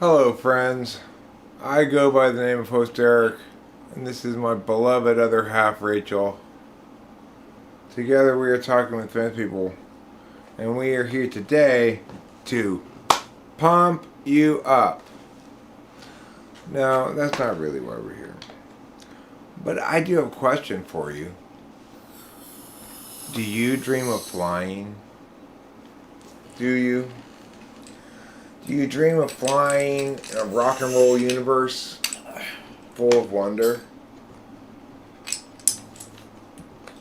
Hello, friends. I go by the name of host Eric, and this is my beloved other half, Rachel. Together we are talking with fence people, and we are here today to pump you up. No, that's not really why we're here. But I do have a question for you. Do you dream of flying? Do you? Do you dream of flying in a rock and roll universe full of wonder?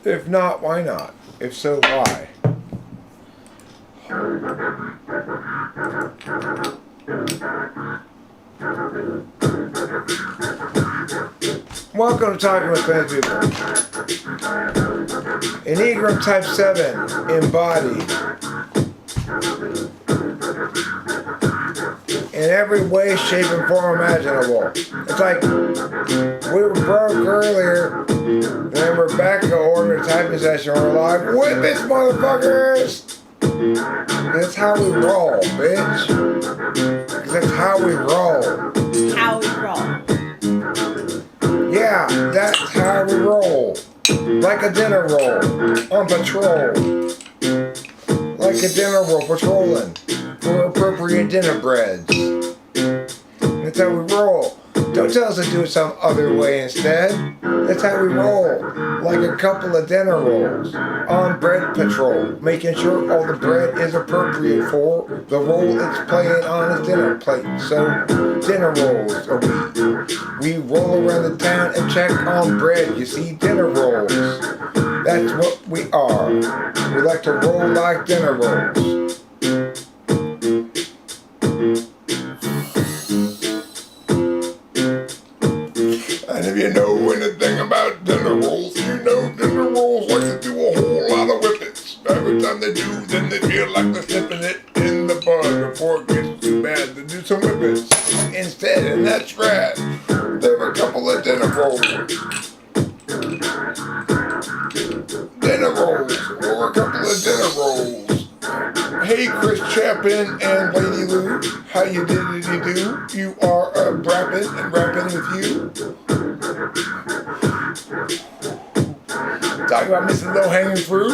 If not, why not? If so, why? Welcome to Talking with Fence People. Enneagram Type 7, embodied. In every way, shape, and form imaginable. It's like we were broke earlier, and then we're back to order typing session. We're like, whip it, motherfuckers! That's how we roll, bitch. That's how we roll. How we roll. Yeah, that's how we roll. Like a dinner roll on patrol. Like a dinner roll patrolling for appropriate dinner breads. That's how we roll. Don't tell us to do it some other way instead. That's how we roll. Like a couple of dinner rolls on bread patrol, making sure all the bread is appropriate for the role it's playing on his dinner plate. So, dinner rolls are we roll around the town and check on bread. You see, dinner rolls. That's what we are. We like to roll like dinner rolls. And if you know anything about dinner rolls, you know dinner rolls like to do a whole lot of whippets. Every time they do, then they feel like they're slipping it in the bud before it gets too bad to do some whippets instead, and that's rad. There are a couple of dinner rolls. Dinner rolls, or a couple of dinner rolls. Hey, Chris Chapin and Lady Lou, how you diddly do? You are rapping and rapping with you. Talking about Mr. Low Hanging Fruit.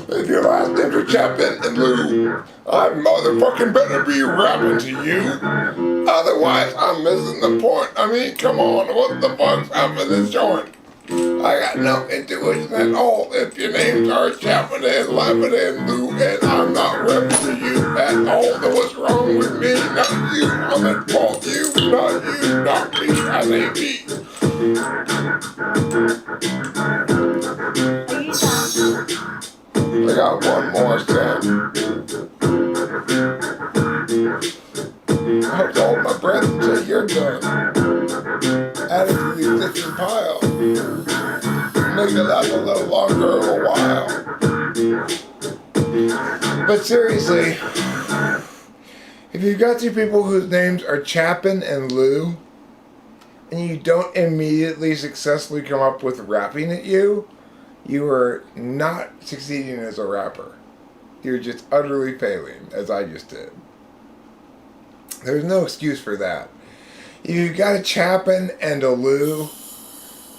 If your last names are Chapin and Lou, I motherfucking better be rapping to you. Otherwise, I'm missing the point. I mean, come on, what the fuck's up with this joint? I got no intuition at all if your names are Chapin and Lappin and Lou, and I'm not rapping to you at all. Then what's wrong with me? Not you. I'm at fault. You, not you, not me. I say me. Are you done? I got one more step. I have to hold my breath until you're done. Add it to the existing pile. Make it last a little longer or a while. But seriously, if you've got two people whose names are Chapin and Lou, and you don't immediately successfully come up with rapping at you are not succeeding as a rapper. You're just utterly failing, as I just did. There's no excuse for that. If you've got a Chapin and a Lou,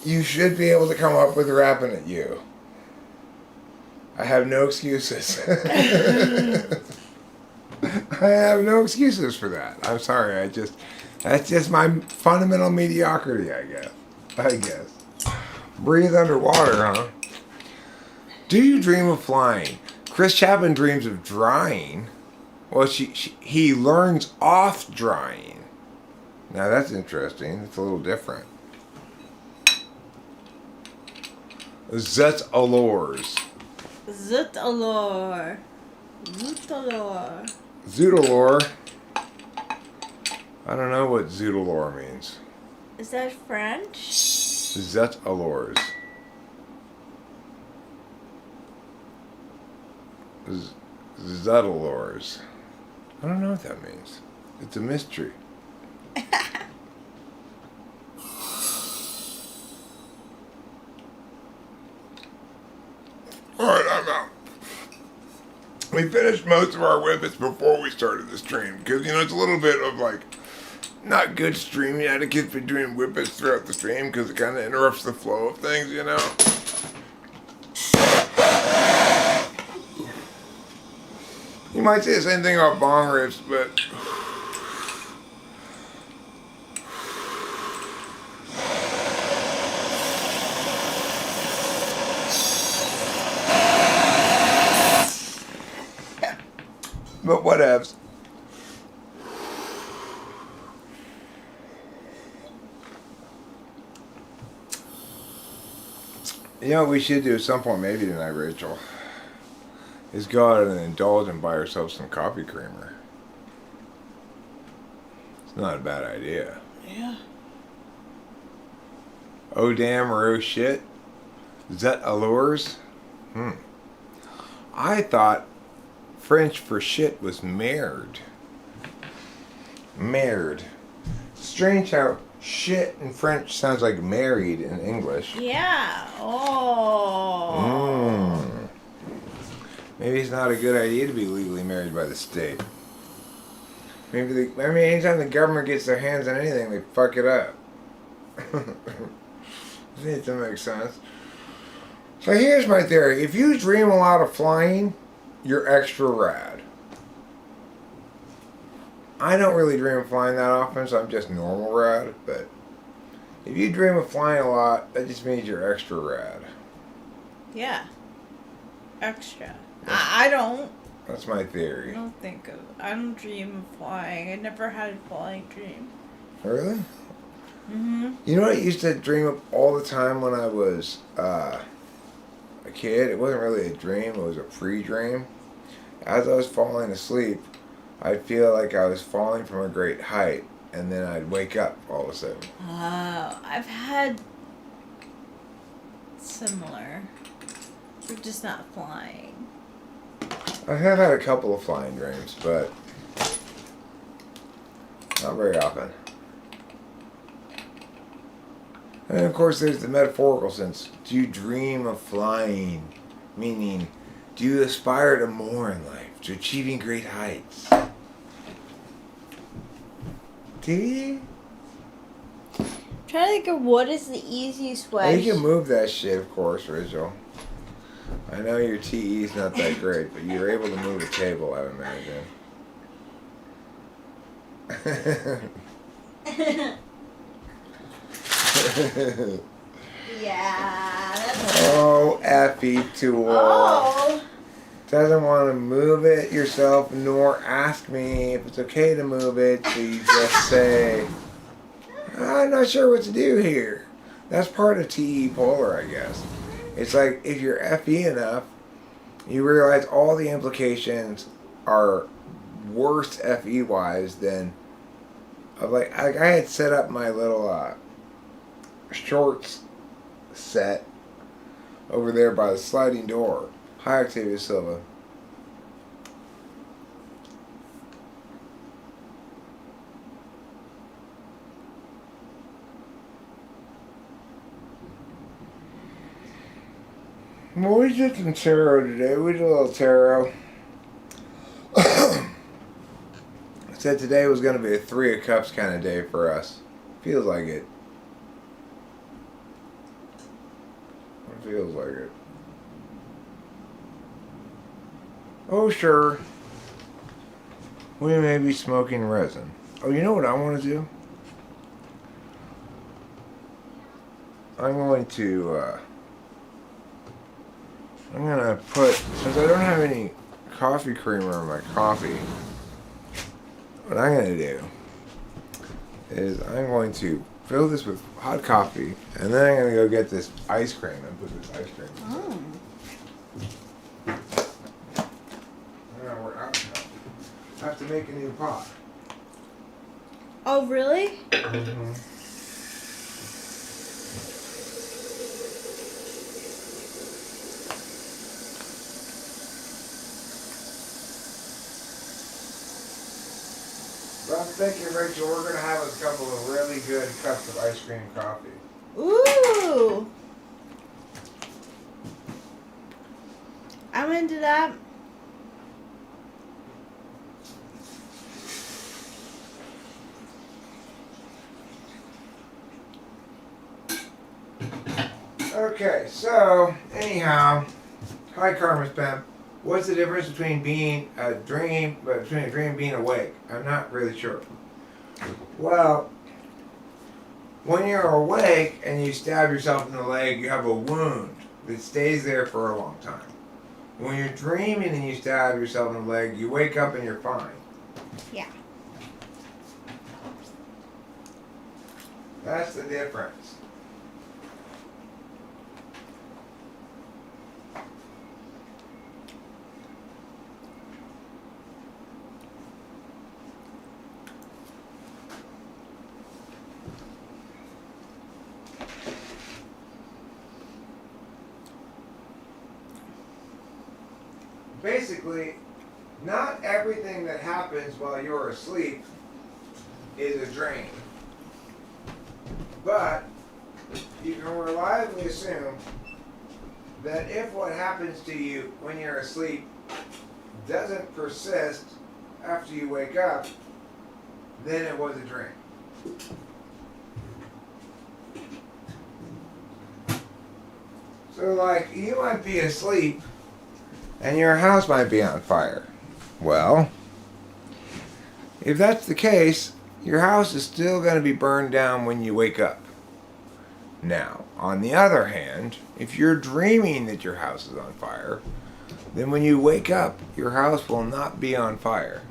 you should be able to come up with rapping at you. I have no excuses. I have no excuses for that. I'm sorry. That's just my fundamental mediocrity, I guess. Breathe underwater, huh? Do you dream of flying? Chris Chapin dreams of drying. Well, he learns off drying. Now that's interesting. It's a little different. Zut allures. Zoot-allure. Zoot-allure. Zoot-allure. I don't know what zoot-allure means. Is that French? Zut allures. Zut allures. I don't know what that means. It's a mystery. Alright, I'm out. We finished most of our whippets before we started the stream because it's a little bit of like not good streaming etiquette for doing whippets throughout the stream because it kind of interrupts the flow of things. You might say the same thing about bong rips, but whatevs. You know what we should do at some point maybe tonight, Rachel, is go out and indulge and buy ourselves some coffee creamer. It's not a bad idea. Yeah. Oh damn or oh shit? Is that allures? I thought French for shit was merde. Merde. Strange how shit in French sounds like married in English. Yeah. Oh. Maybe it's not a good idea to be legally married by the state. Maybe anytime the government gets their hands on anything, they fuck it up. Doesn't it make sense? So here's my theory. If you dream a lot of flying, you're extra rad. I don't really dream of flying that often, so I'm just normal rad. But if you dream of flying a lot, that just means you're extra rad. Yeah. Extra. I don't. That's my I theory. I don't dream of flying. I never had a flying dream. Really? Mm-hmm. You know what I used to dream of all the time when I was a kid? It wasn't really a dream, it was a pre-dream. As I was falling asleep, I'd feel like I was falling from a great height, and then I'd wake up all of a sudden. Oh, I've had similar. We're just not flying. I have had a couple of flying dreams, but not very often. And of course there's the metaphorical sense. Do you dream of flying? Meaning, do you aspire to more in life? To achieving great heights? Do you? Trying to think of what is the easiest Well, way. you can move that shit, of course, Rachel. I know your TE is not that great, but you're able to move a table, I would imagine. Yeah. Oh, Effie Tool. Oh. Doesn't want to move it yourself, nor ask me if it's okay to move it, so you just say, I'm not sure what to do here. That's part of TE Polar, I guess. It's like, if you're FE enough, you realize all the implications are worse FE-wise than, I had set up my little shorts set over there by the sliding door. Hi, Octavia Silva. Well, we did some tarot today. We did a little tarot. I said today was going to be a 3 of Cups kind of day for us. Feels like it. It feels like it. Oh, sure. We may be smoking resin. Oh, you know what I want to do? I'm going to put, since I don't have any coffee creamer in my coffee, what I'm going to do is I'm going to fill this with hot coffee, and then I'm going to go get this ice cream and put this ice cream in. Oh. I have to make a new pot. Oh, really? Mm-hmm. But I'm thinking, Rachel, we're going to have a couple of really good cups of ice cream coffee. Ooh. I'm into that. Okay, so anyhow, hi Karma's Pimp. What's the difference between being a dream, and being awake? I'm not really sure. Well, when you're awake and you stab yourself in the leg, you have a wound that stays there for a long time. When you're dreaming and you stab yourself in the leg, you wake up and you're fine. Yeah. That's the difference. Basically, not everything that happens while you're asleep is a dream. But you can reliably assume that if what happens to you when you're asleep doesn't persist after you wake up, then it was a dream. So like, you might be asleep and your house might be on fire. Well, if that's the case, your house is still going to be burned down when you wake up. Now, on the other hand, if you're dreaming that your house is on fire, then when you wake up, your house will not be on fire.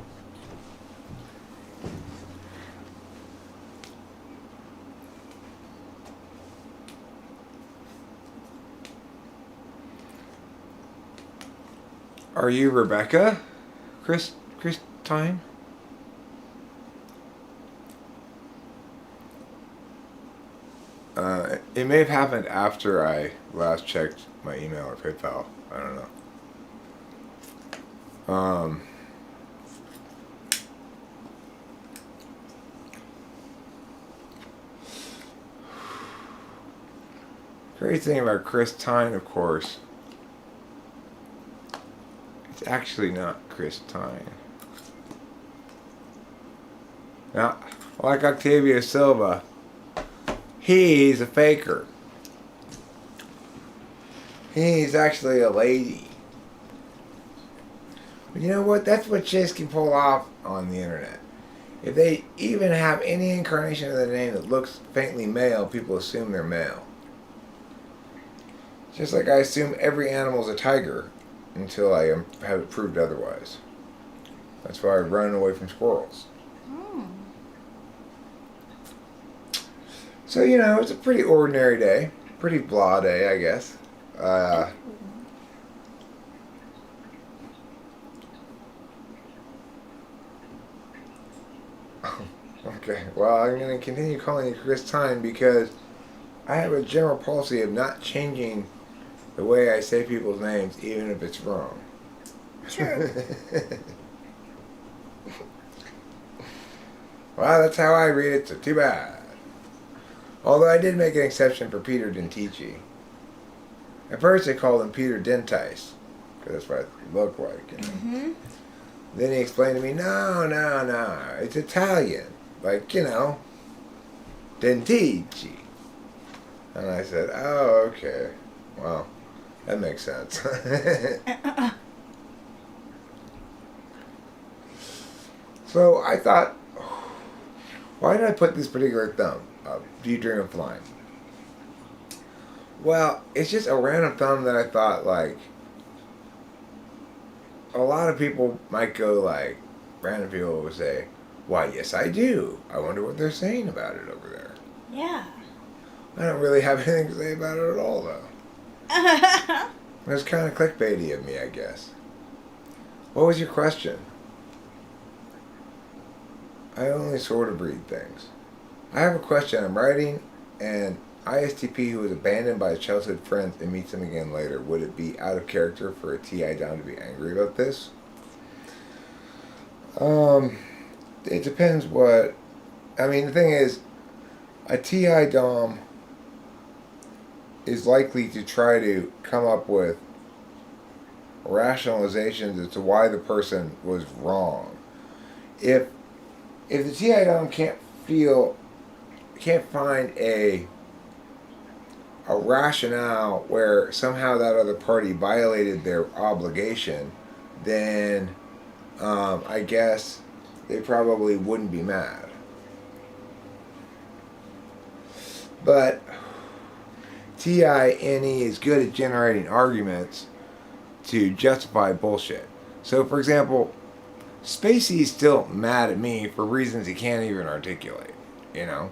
Are you Rebecca? Christine? It may have happened after I last checked my email or PayPal. I don't know. Great thing about Christine, of course, it's actually not Christine. Now, like Octavio Silva, he's a faker. He's actually a lady. But you know what? That's what chicks can pull off on the internet. If they even have any incarnation of the name that looks faintly male, people assume they're male. Just like I assume every animal's a tiger until I have it proved otherwise. That's why I run away from squirrels. So, you know, it's a pretty ordinary day. Pretty blah day, I guess. Okay, well, I'm going to continue calling you Christine because I have a general policy of not changing the way I say people's names, even if it's wrong. True. Well, that's how I read it, so too bad. Although I did make an exception for Peter Dentici. At first they called him Peter Dentice, because that's what he looked like. You know? Mm-hmm. Then he explained to me, no, it's Italian. Like, you know, Dentici. And I said, oh, okay. Well, that makes sense. So I thought, why did I put this particular thumb? Do you dream of flying? Well, it's just a random thumb that I thought, like, a lot of people might go, like, random people would say, why, yes, I do. I wonder what they're saying about it over there. Yeah. I don't really have anything to say about it at all, though. It was kind of clickbaity of me, I guess. What was your question? I only sort of read things. I have a question. I'm writing an ISTP who was abandoned by his childhood friends and meets them again later. Would it be out of character for a TI Dom to be angry about this? It depends what... I mean, the thing is, a TI Dom is likely to try to come up with rationalizations as to why the person was wrong. If the TI Dom can't find a a rationale where somehow that other party violated their obligation, then I guess they probably wouldn't be mad. But TINE is good at generating arguments to justify bullshit. So, for example, Spacey's still mad at me for reasons he can't even articulate, you know,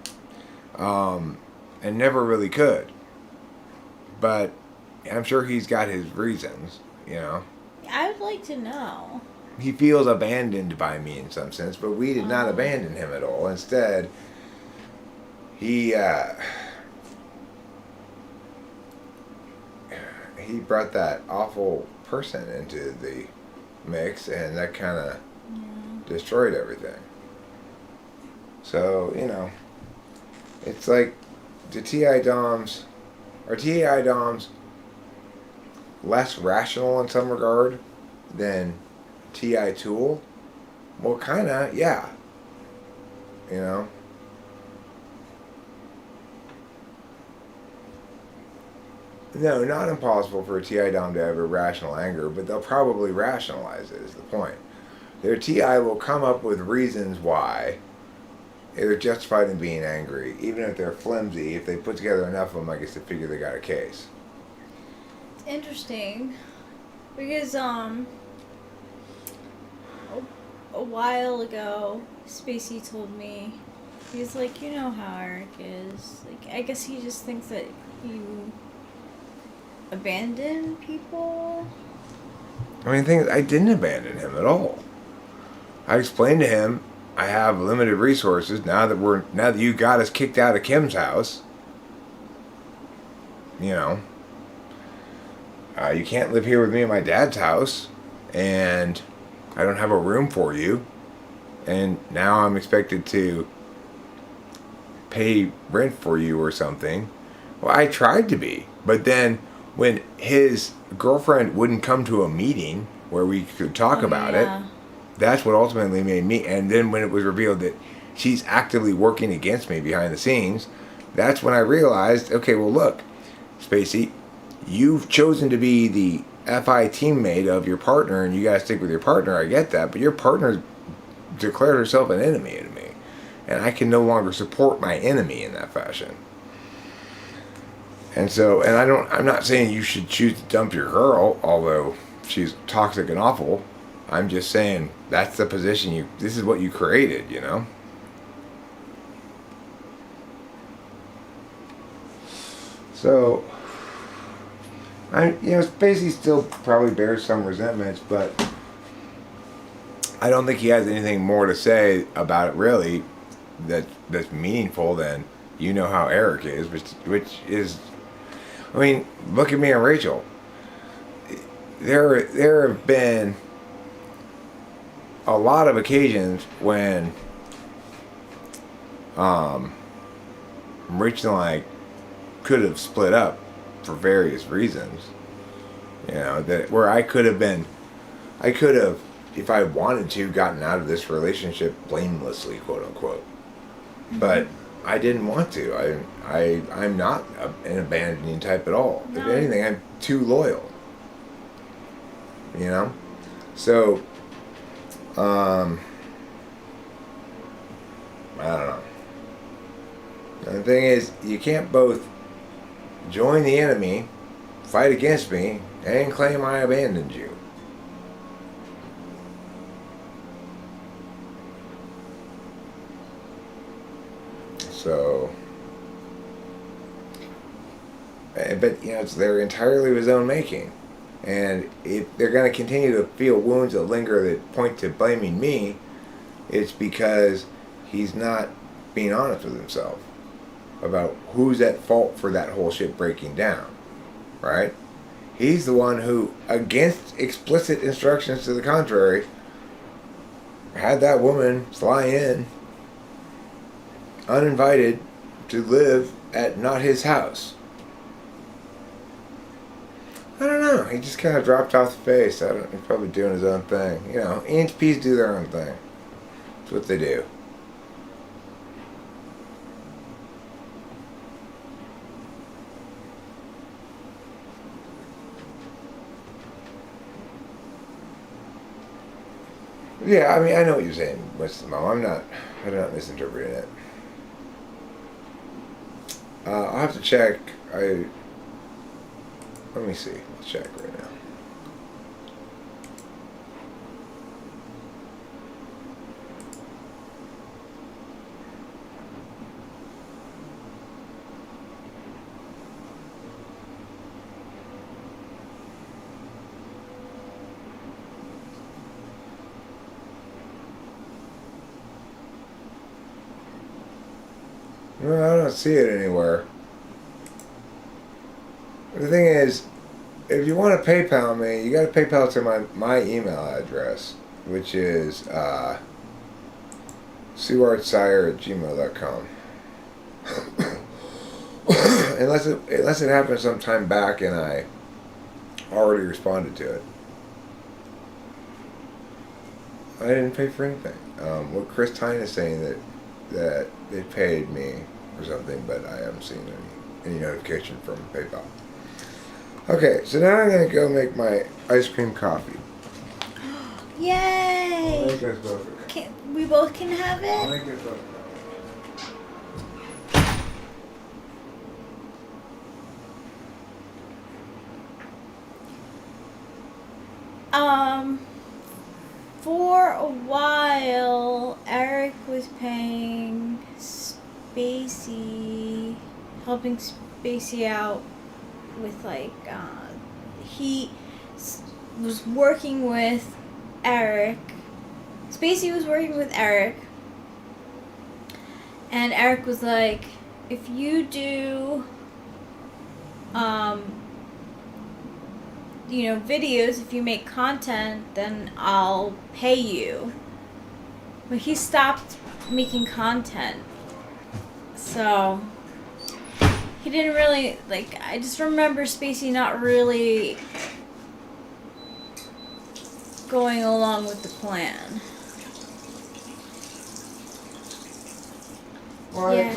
and never really could. But I'm sure he's got his reasons, you know. I would like to know. He feels abandoned by me in some sense, but we did not abandon him at all. Instead, he brought that awful person into the mix, and that kind of destroyed everything. So, you know, it's like the TI Doms less rational in some regard than TI Tool? Well, kinda, yeah. You know? No, not impossible for a TI Dom to have irrational anger, but they'll probably rationalize it, is the point. Their TI will come up with reasons why they're justified in being angry, even if they're flimsy. If they put together enough of them, I guess they figure they got a case. It's interesting because a while ago, Spacey told me, he was like, you know how Eric is. Like, I guess he just thinks that you abandon people. I mean, the thing is, I didn't abandon him at all. I explained to him I have limited resources now that you got us kicked out of Kim's house. You know, you can't live here with me at my dad's house, and I don't have a room for you, and now I'm expected to pay rent for you or something. Well, I tried to be, but then when his girlfriend wouldn't come to a meeting where we could talk about it, that's what ultimately made me. And then when it was revealed that she's actively working against me behind the scenes, that's when I realized, okay, well, look, Spacey, you've chosen to be the FI teammate of your partner, and you gotta stick with your partner. I get that, but your partner declared herself an enemy to me, and I can no longer support my enemy in that fashion. And so, and I'm not saying you should choose to dump your girl, although she's toxic and awful. I'm just saying that's the position this is what you created, you know? So, Spacey still probably bears some resentments, but I don't think he has anything more to say about it really that's meaningful than you know how Eric is, which is, I mean, look at me and Rachel. There have been a lot of occasions when Rachel and I could have split up for various reasons. You know, that where I could have, if I wanted to, gotten out of this relationship blamelessly, quote unquote. But I didn't want to. I'm not an abandoning type at all. No. If anything, I'm too loyal. You know? So, I don't know. And the thing is, you can't both join the enemy, fight against me, and claim I abandoned you. So, but it's they're entirely of his own making. And if they're going to continue to feel wounds that linger that point to blaming me, it's because he's not being honest with himself about who's at fault for that whole shit breaking down, right? He's the one who, against explicit instructions to the contrary, had that woman fly in uninvited to live at not his house. I don't know. He just kind of dropped off the face. He's probably doing his own thing. You know, ENTPs do their own thing. That's what they do. Yeah, I mean, I know what you're saying, Mom. I'm not misinterpreting it. I'll have to check. Let me see. Let's check right now. No, I don't see it anywhere. The thing is, if you want to PayPal me, you got to PayPal to my email address, which is ssuartscire@gmail.com. unless it happened sometime back and I already responded to it. I didn't pay for anything. What Chris Tyne is saying that they paid me or something, but I haven't seen any notification from PayPal. Okay, so now I'm gonna go make my ice cream coffee. Yay! I'll make us both a coffee. We both can have I'll it? make us both a For a while, Eric was paying Spacey, helping Spacey out with he was working with Eric. Spacey was working with Eric, and Eric was like, if you do, videos, if you make content, then I'll pay you. But he stopped making content. So he didn't really, I just remember Spacey not really going along with the plan. Well, Yeah.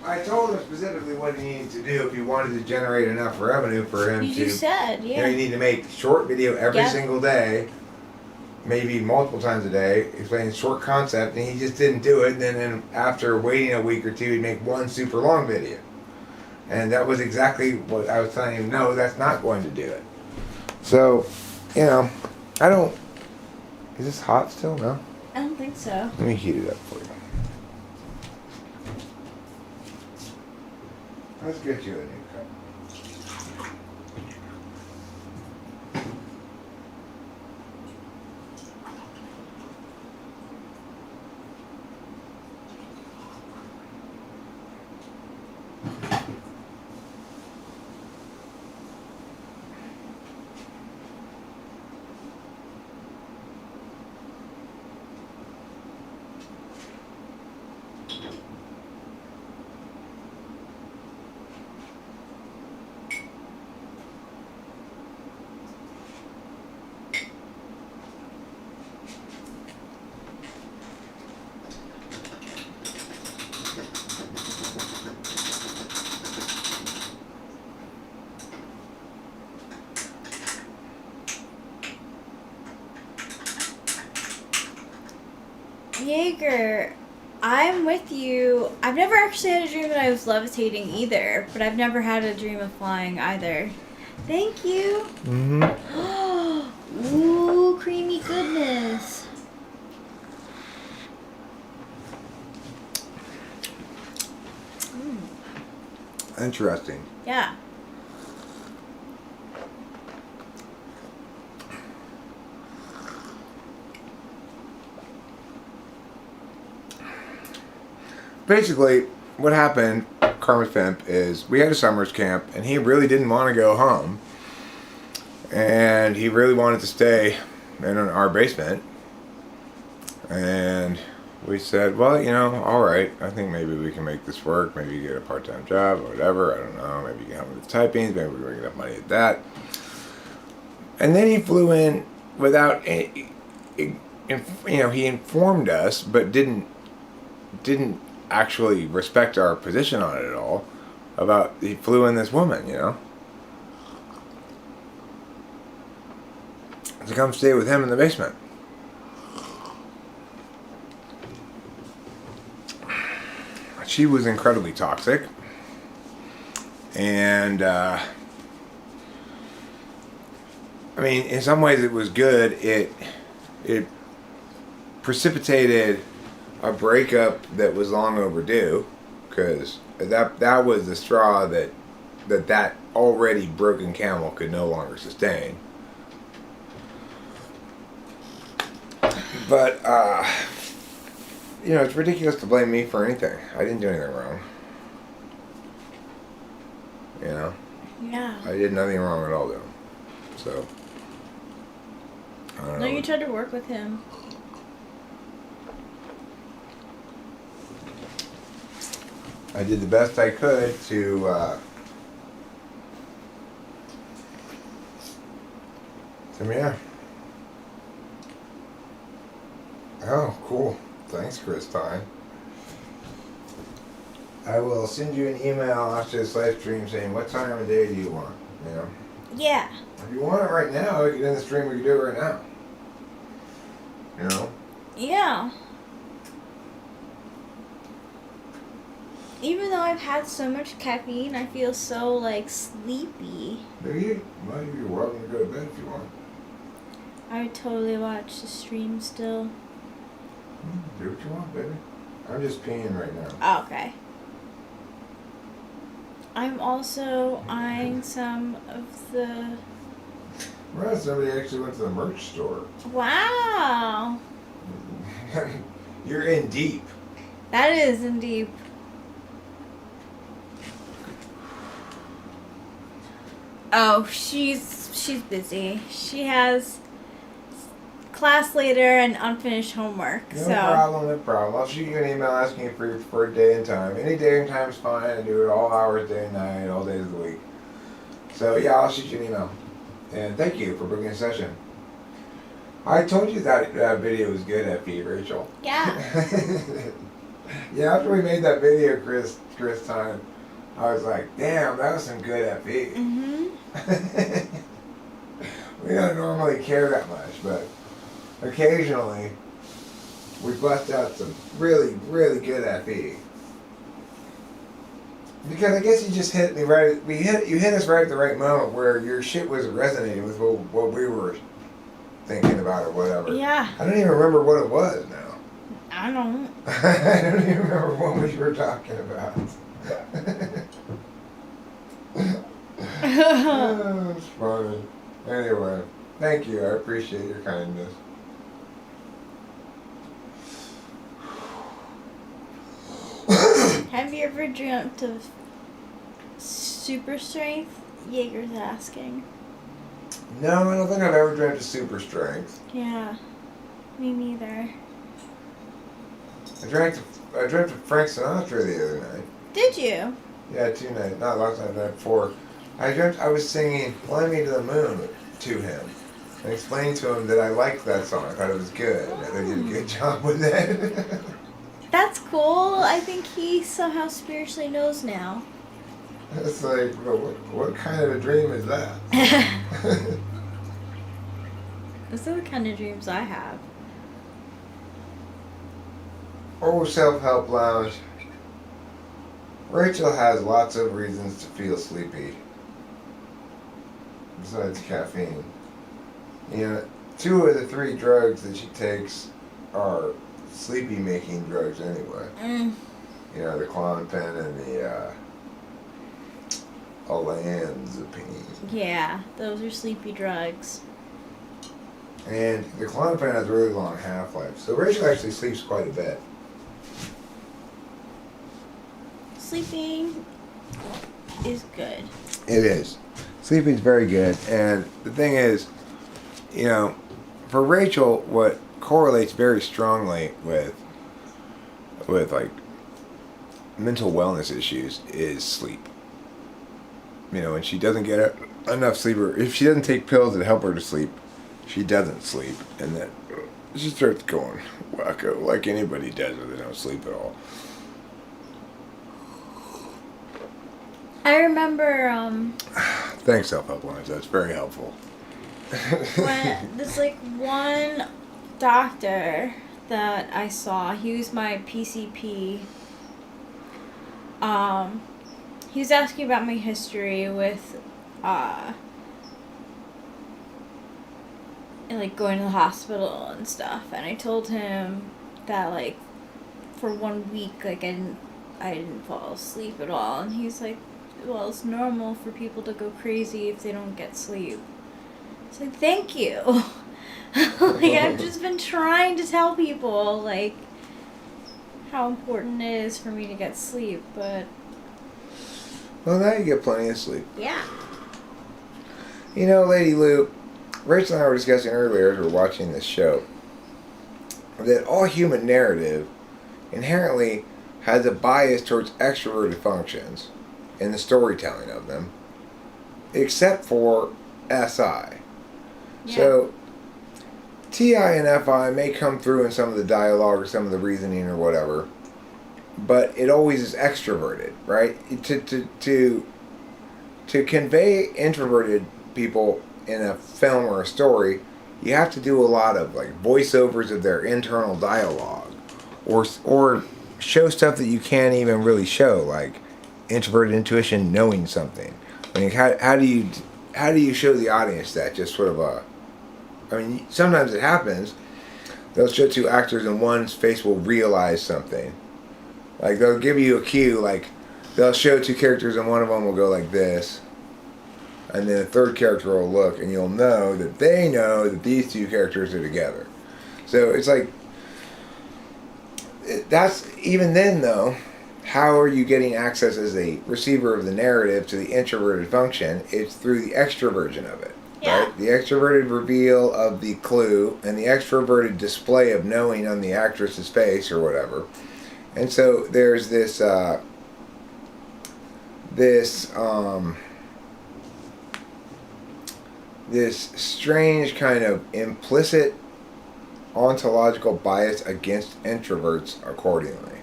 I told him specifically what he needed to do if he wanted to generate enough revenue for him You said, yeah. You need to make short video every Yeah. single day, maybe multiple times a day, explaining short concept, and he just didn't do it. And then after waiting a week or two, he'd make one super long video. And that was exactly what I was telling him, no, that's not going to do it. So, I don't... Is this hot still? No? I don't think so. Let me heat it up for you. Let's get you a new cup. Jaeger, I'm with you. I've never actually had a dream that I was levitating either, but I've never had a dream of flying either. Thank you. Mm-hmm. Ooh, creamy goodness. Interesting. Yeah. Basically, what happened, Karma's Pimp, is we had a summer's camp, and he really didn't want to go home. And he really wanted to stay in our basement. And we said, well, alright, I think maybe we can make this work. Maybe you get a part-time job or whatever. I don't know. Maybe you can help me with typings. Maybe we can get enough money at that. And then he flew in without any, he informed us, but didn't actually respect our position on it at all. He flew in this woman, to come stay with him in the basement. she was incredibly toxic. And, I mean, in some ways it was good. It precipitated a breakup that was long overdue, because that was the straw that already broken camel could no longer sustain. But, it's ridiculous to blame me for anything. I didn't do anything wrong. Yeah. I did nothing wrong at all, though. So, I don't know. No, you tried to work with him. I did the best I could to yeah. Oh, cool. Thanks, Christine. I will send you an email after this live stream saying what time of day do you want, Yeah. If you want it right now, we can end the stream, we can do it right now. Yeah. Even though I've had so much caffeine, I feel so, sleepy. Do you? Well, you're welcome to go to bed if you want. I would totally watch the stream still. Do what you want, baby. I'm just peeing right now. Oh, okay. I'm also eyeing some of the... Well, somebody actually went to the merch store. Wow. You're in deep. That is in deep. Oh, she's busy. She has class later and unfinished homework. No problem. I'll shoot you an email asking you for a day and time. Any day and time is fine. I do it all hours, day and night, all days of the week. So yeah, I'll shoot you an email. And thank you for booking a session. I told you that video was good, FP, Rachel. Yeah. Yeah, after we made that video, Chris time, I was like, damn, that was some good FP. Mm-hmm. We don't normally care that much, but occasionally we bust out some really, really good FE. Because I guess you just hit me right. You hit us right at the right moment where your shit was resonating with what we were thinking about or whatever. Yeah. I don't even remember what it was now. I don't. I don't even remember what we were talking about. Oh, it's funny. Anyway, thank you. I appreciate your kindness. Have you ever dreamt of super strength? Jaeger's asking. No, I don't think I've ever dreamt of super strength. Yeah, me neither. I dreamt of Frank Sinatra the other night. Did you? Yeah, 2 nights. Not last night, the night before. I dreamt I was singing Fly Me to the Moon to him. And explained to him that I liked that song. I thought it was good. I think he did a good job with it. That's cool. I think he somehow spiritually knows now. It's like, what kind of a dream is that? Those are the kind of dreams I have. Oh, Self-Help Lounge. Rachel has lots of reasons to feel sleepy. Besides caffeine. 2 of the 3 drugs that she takes are sleepy-making drugs anyway. The Klonopin and the olanzapine. Yeah, those are sleepy drugs. And the Klonopin has a really long half-life, so Rachel actually sleeps quite a bit. Sleeping is good. It is. Sleeping's very good, and the thing is, for Rachel, what correlates very strongly with like mental wellness issues is sleep. When she doesn't get enough sleep, or if she doesn't take pills that help her to sleep, she doesn't sleep, and then she starts going wacko like anybody does when they don't sleep at all. I remember, Thanks, Self-Help Lines. That's very helpful. when there's one doctor that I saw, he was my PCP, he was asking about my history with, like going to the hospital and stuff, and I told him that like for 1 week like I didn't fall asleep at all, and he's like, well, it's normal for people to go crazy if they don't get sleep. It's like, thank you. Like, I've just been trying to tell people like how important it is for me to get sleep, but Well, now you get plenty of sleep. yeah. You know, Lady Lou, Rachel and I were discussing earlier as we were watching this show that all human narrative inherently has a bias towards extroverted functions in the storytelling of them, except for SI. Yeah. So, TI and FI may come through in some of the dialogue or some of the reasoning or whatever, but it always is extroverted, right? To convey introverted people in a film or a story, you have to do a lot of like voiceovers of their internal dialogue, or show stuff that you can't even really show, like introverted intuition knowing something. I mean, how do you show the audience that? Just sort of I mean, sometimes it happens. They'll show two actors and one's face will realize something. Like they'll give you a cue, like they'll show two characters and one of them will go like this. And then the third character will look, and you'll know that they know that these two characters are together. So it's like, that's, even then though, how are you getting access as a receiver of the narrative to the introverted function? It's through the extroversion of it. Yeah. Right? The extroverted reveal of the clue and the extroverted display of knowing on the actress's face or whatever. And so there's this strange kind of implicit ontological bias against introverts accordingly.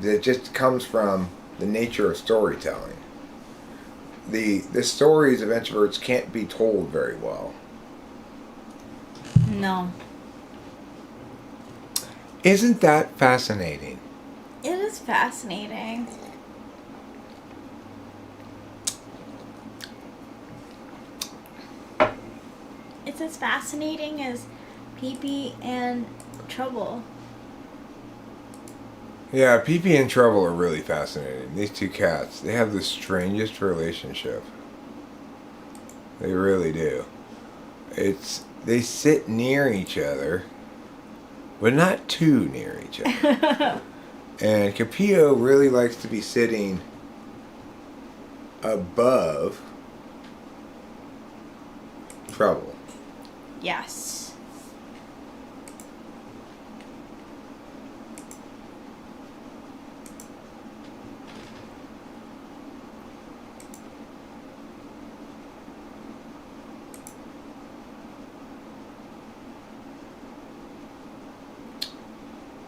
That just comes from the nature of storytelling. The stories of introverts can't be told very well. No. Isn't that fascinating? It is fascinating. It's as fascinating as Pee-Pee and Trouble. Yeah, Pee-Pee and Trouble are really fascinating. These two cats, they have the strangest relationship. They really do. They sit near each other, but not too near each other. And Capillo really likes to be sitting above Trouble. Yes.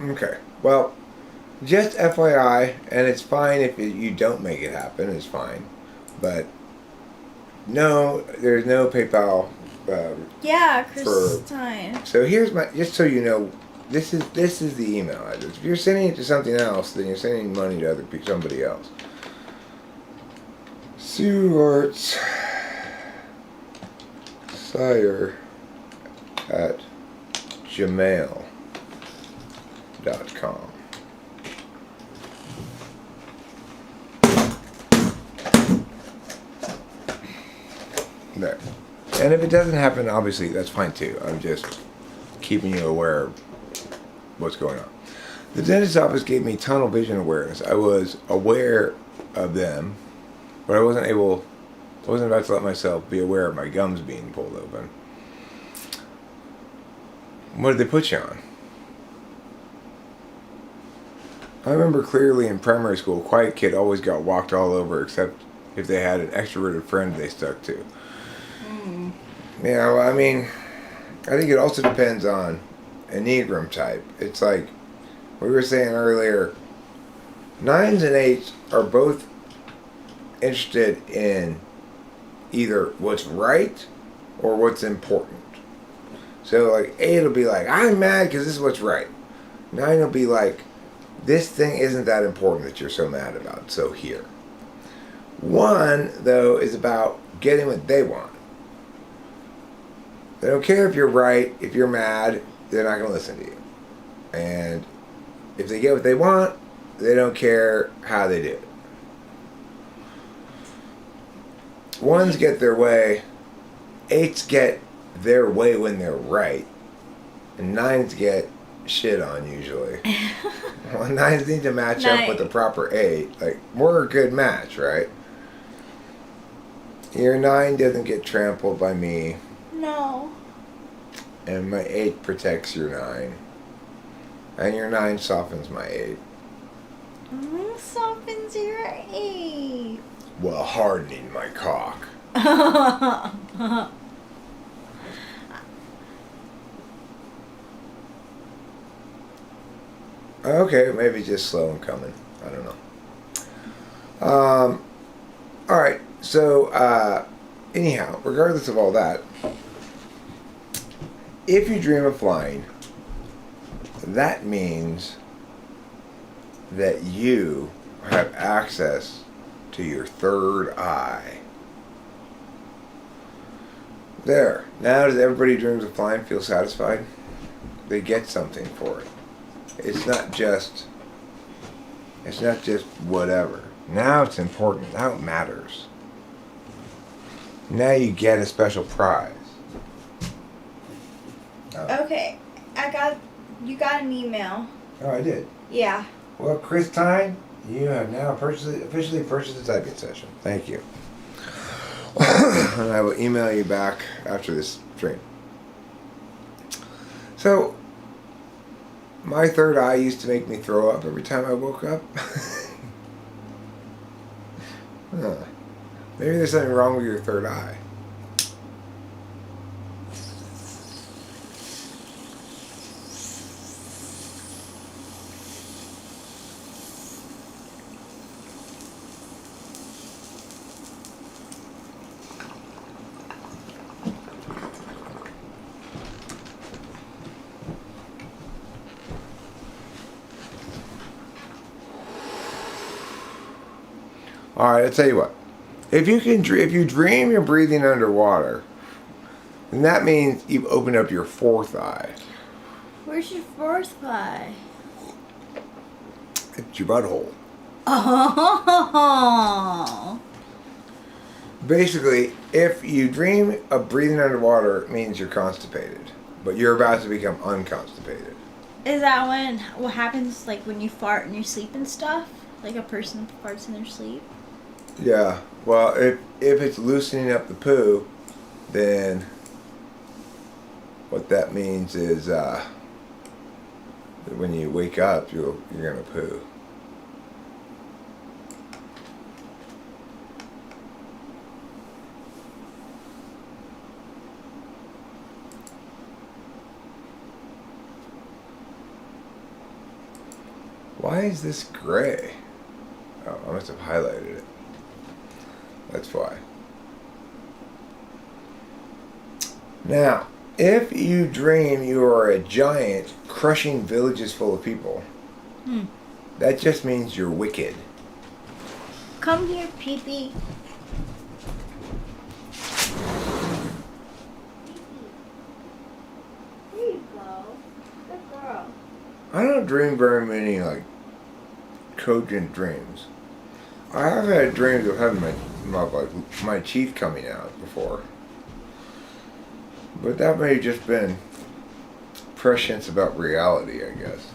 Okay, well, just FYI, and it's fine if you don't make it happen, it's fine. But no, there's no PayPal. Yeah, Christine. So here's just so you know, this is the email address. If you're sending it to something else, then you're sending money to somebody else. ssuartscire at gmail.com. There. And if it doesn't happen, obviously that's fine too. I'm just keeping you aware of what's going on. The dentist's office gave me tunnel vision awareness. I was aware of them, but I wasn't about to let myself be aware of my gums being pulled open. What did they put you on? I remember clearly in primary school, a quiet kid always got walked all over except if they had an extroverted friend they stuck to. Yeah, well, I mean, I think it also depends on Enneagram type. It's like we were saying earlier, 9s and 8s are both interested in either what's right or what's important. So like 8 will be like, I'm mad because this is what's right. 9 will be like, This thing isn't that important that you're so mad about, so here. 1, though, is about getting what they want. They don't care if you're right. If you're mad, they're not going to listen to you. And if they get what they want, they don't care how they do it. 1s get their way. 8s get their way when they're right. And 9s get shit on usually. Well, 9s need to match up with the proper 8. Like, we're a good match, right? Your 9 doesn't get trampled by me. No. And my 8 protects your 9. And your 9 softens my 8. Softens your 8. Well, hardening my cock. Okay, maybe just slow and coming. I don't know. Alright, so, anyhow, regardless of all that, if you dream of flying, that means that you have access to your third eye. There. Now does everybody who dreams of flying feel satisfied? They get something for it. It's not just whatever. Now it's important. Now it matters. Now you get a special prize. Oh. Okay. You got an email. Oh, I did. Yeah. Well, Chris Tyne, you have now officially purchased a typing session. Thank you. And I will email you back after this stream. So, my third eye used to make me throw up every time I woke up. Huh. Maybe there's something wrong with your third eye. All right, I'll tell you what. If you dream you're breathing underwater, then that means you've opened up your fourth eye. Where's your fourth eye? It's your butthole. Oh. Basically, if you dream of breathing underwater, it means you're constipated, but you're about to become unconstipated. Is that what happens like when you fart in your sleep and stuff? Like a person farts in their sleep? Yeah. Well, if it's loosening up the poo, then what that means is that when you wake up, you're gonna poo. Why is this gray? Oh, I must have highlighted it. That's why. Now, if you dream you are a giant crushing villages full of people, that just means you're wicked. Come here, Pee-Pee. Here you go. Good girl. I don't dream very many, like, cogent dreams. I have had dreams of having my teeth coming out before. But that may have just been prescience about reality, I guess.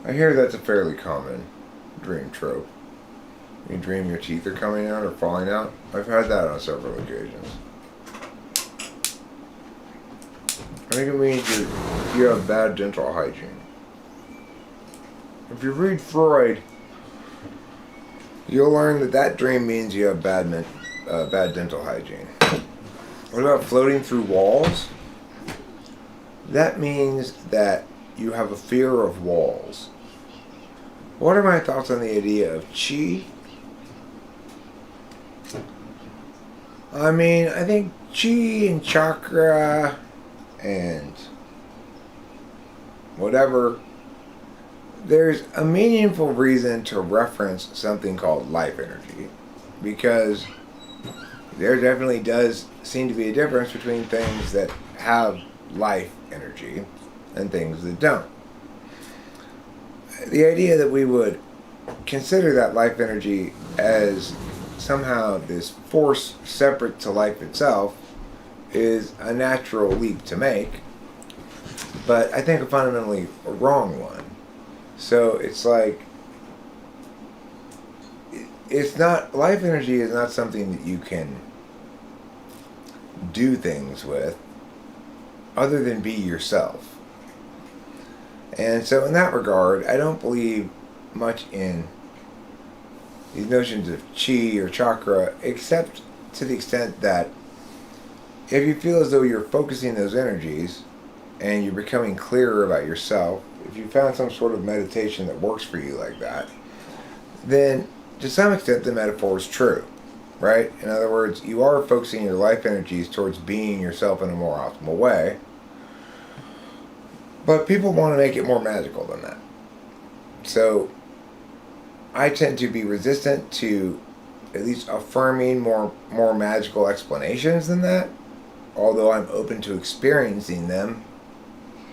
I hear that's a fairly common dream trope. You dream your teeth are coming out or falling out. I've had that on several occasions. I think it means you have bad dental hygiene. If you read Freud, you'll learn that dream means you have bad dental hygiene. What about floating through walls? That means that you have a fear of walls. What are my thoughts on the idea of chi? I mean, I think chi and chakra and whatever there's a meaningful reason to reference something called life energy, because there definitely does seem to be a difference between things that have life energy and things that don't. The idea that we would consider that life energy as somehow this force separate to life itself is a natural leap to make, but I think a fundamentally wrong one. So it's like, it's not, life energy is not something that you can do things with other than be yourself. And so in that regard, I don't believe much in these notions of chi or chakra, except to the extent that if you feel as though you're focusing those energies and you're becoming clearer about yourself, if you found some sort of meditation that works for you like that, then to some extent the metaphor is true, right? In other words, you are focusing your life energies towards being yourself in a more optimal way, but people want to make it more magical than that. So I tend to be resistant to at least affirming more magical explanations than that. Although I'm open to experiencing them,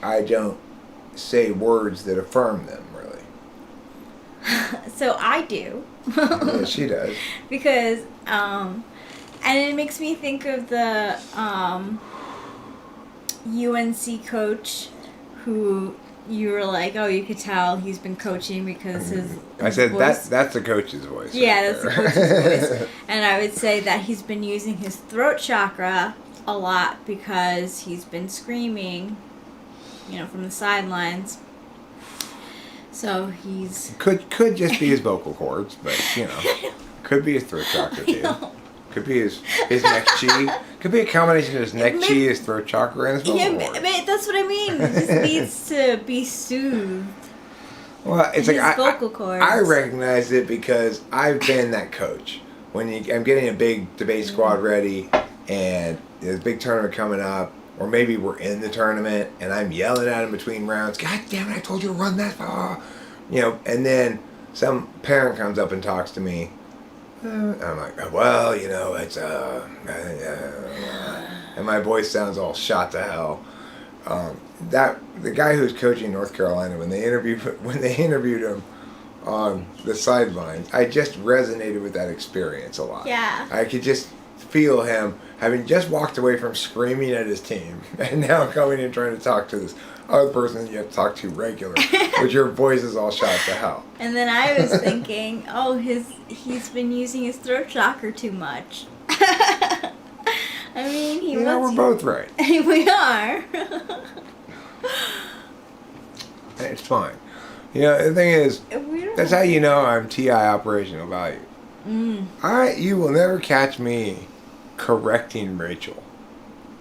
I don't say words that affirm them, really. So I do. Yeah, she does. Because, and it makes me think of the UNC coach who you were like, oh, you could tell he's been coaching because his I said voice. that's the coach's voice. Yeah, right that's the there. coach's voice. And I would say that he's been using his throat chakra a lot because he's been screaming, from the sidelines. So he's Could just be his vocal cords, but could be his throat chakra too. Could be his neck chi. Could be a combination of his neck chi, his throat chakra, and his vocal cords. Yeah, that's what I mean. He just needs to be soothed. Well, it's his like vocal cords. I recognize it because I've been that coach. When I'm getting a big debate squad ready, and there's a big tournament coming up, or maybe we're in the tournament, and I'm yelling at him between rounds, God damn it, I told you to run that far. And then some parent comes up and talks to me. I'm like, well, it's, and my voice sounds all shot to hell. The guy who's coaching North Carolina, when they interviewed him on the sidelines, I just resonated with that experience a lot. Yeah. I could just feel him having just walked away from screaming at his team and now coming and trying to talk to this other person that you have to talk to regularly, but your voice is all shot to hell. And then I was thinking, he's been using his throat chakra too much. I mean, we're both right. We are. It's fine. The thing is, that's how you know I'm TI operational value. You will never catch me correcting Rachel.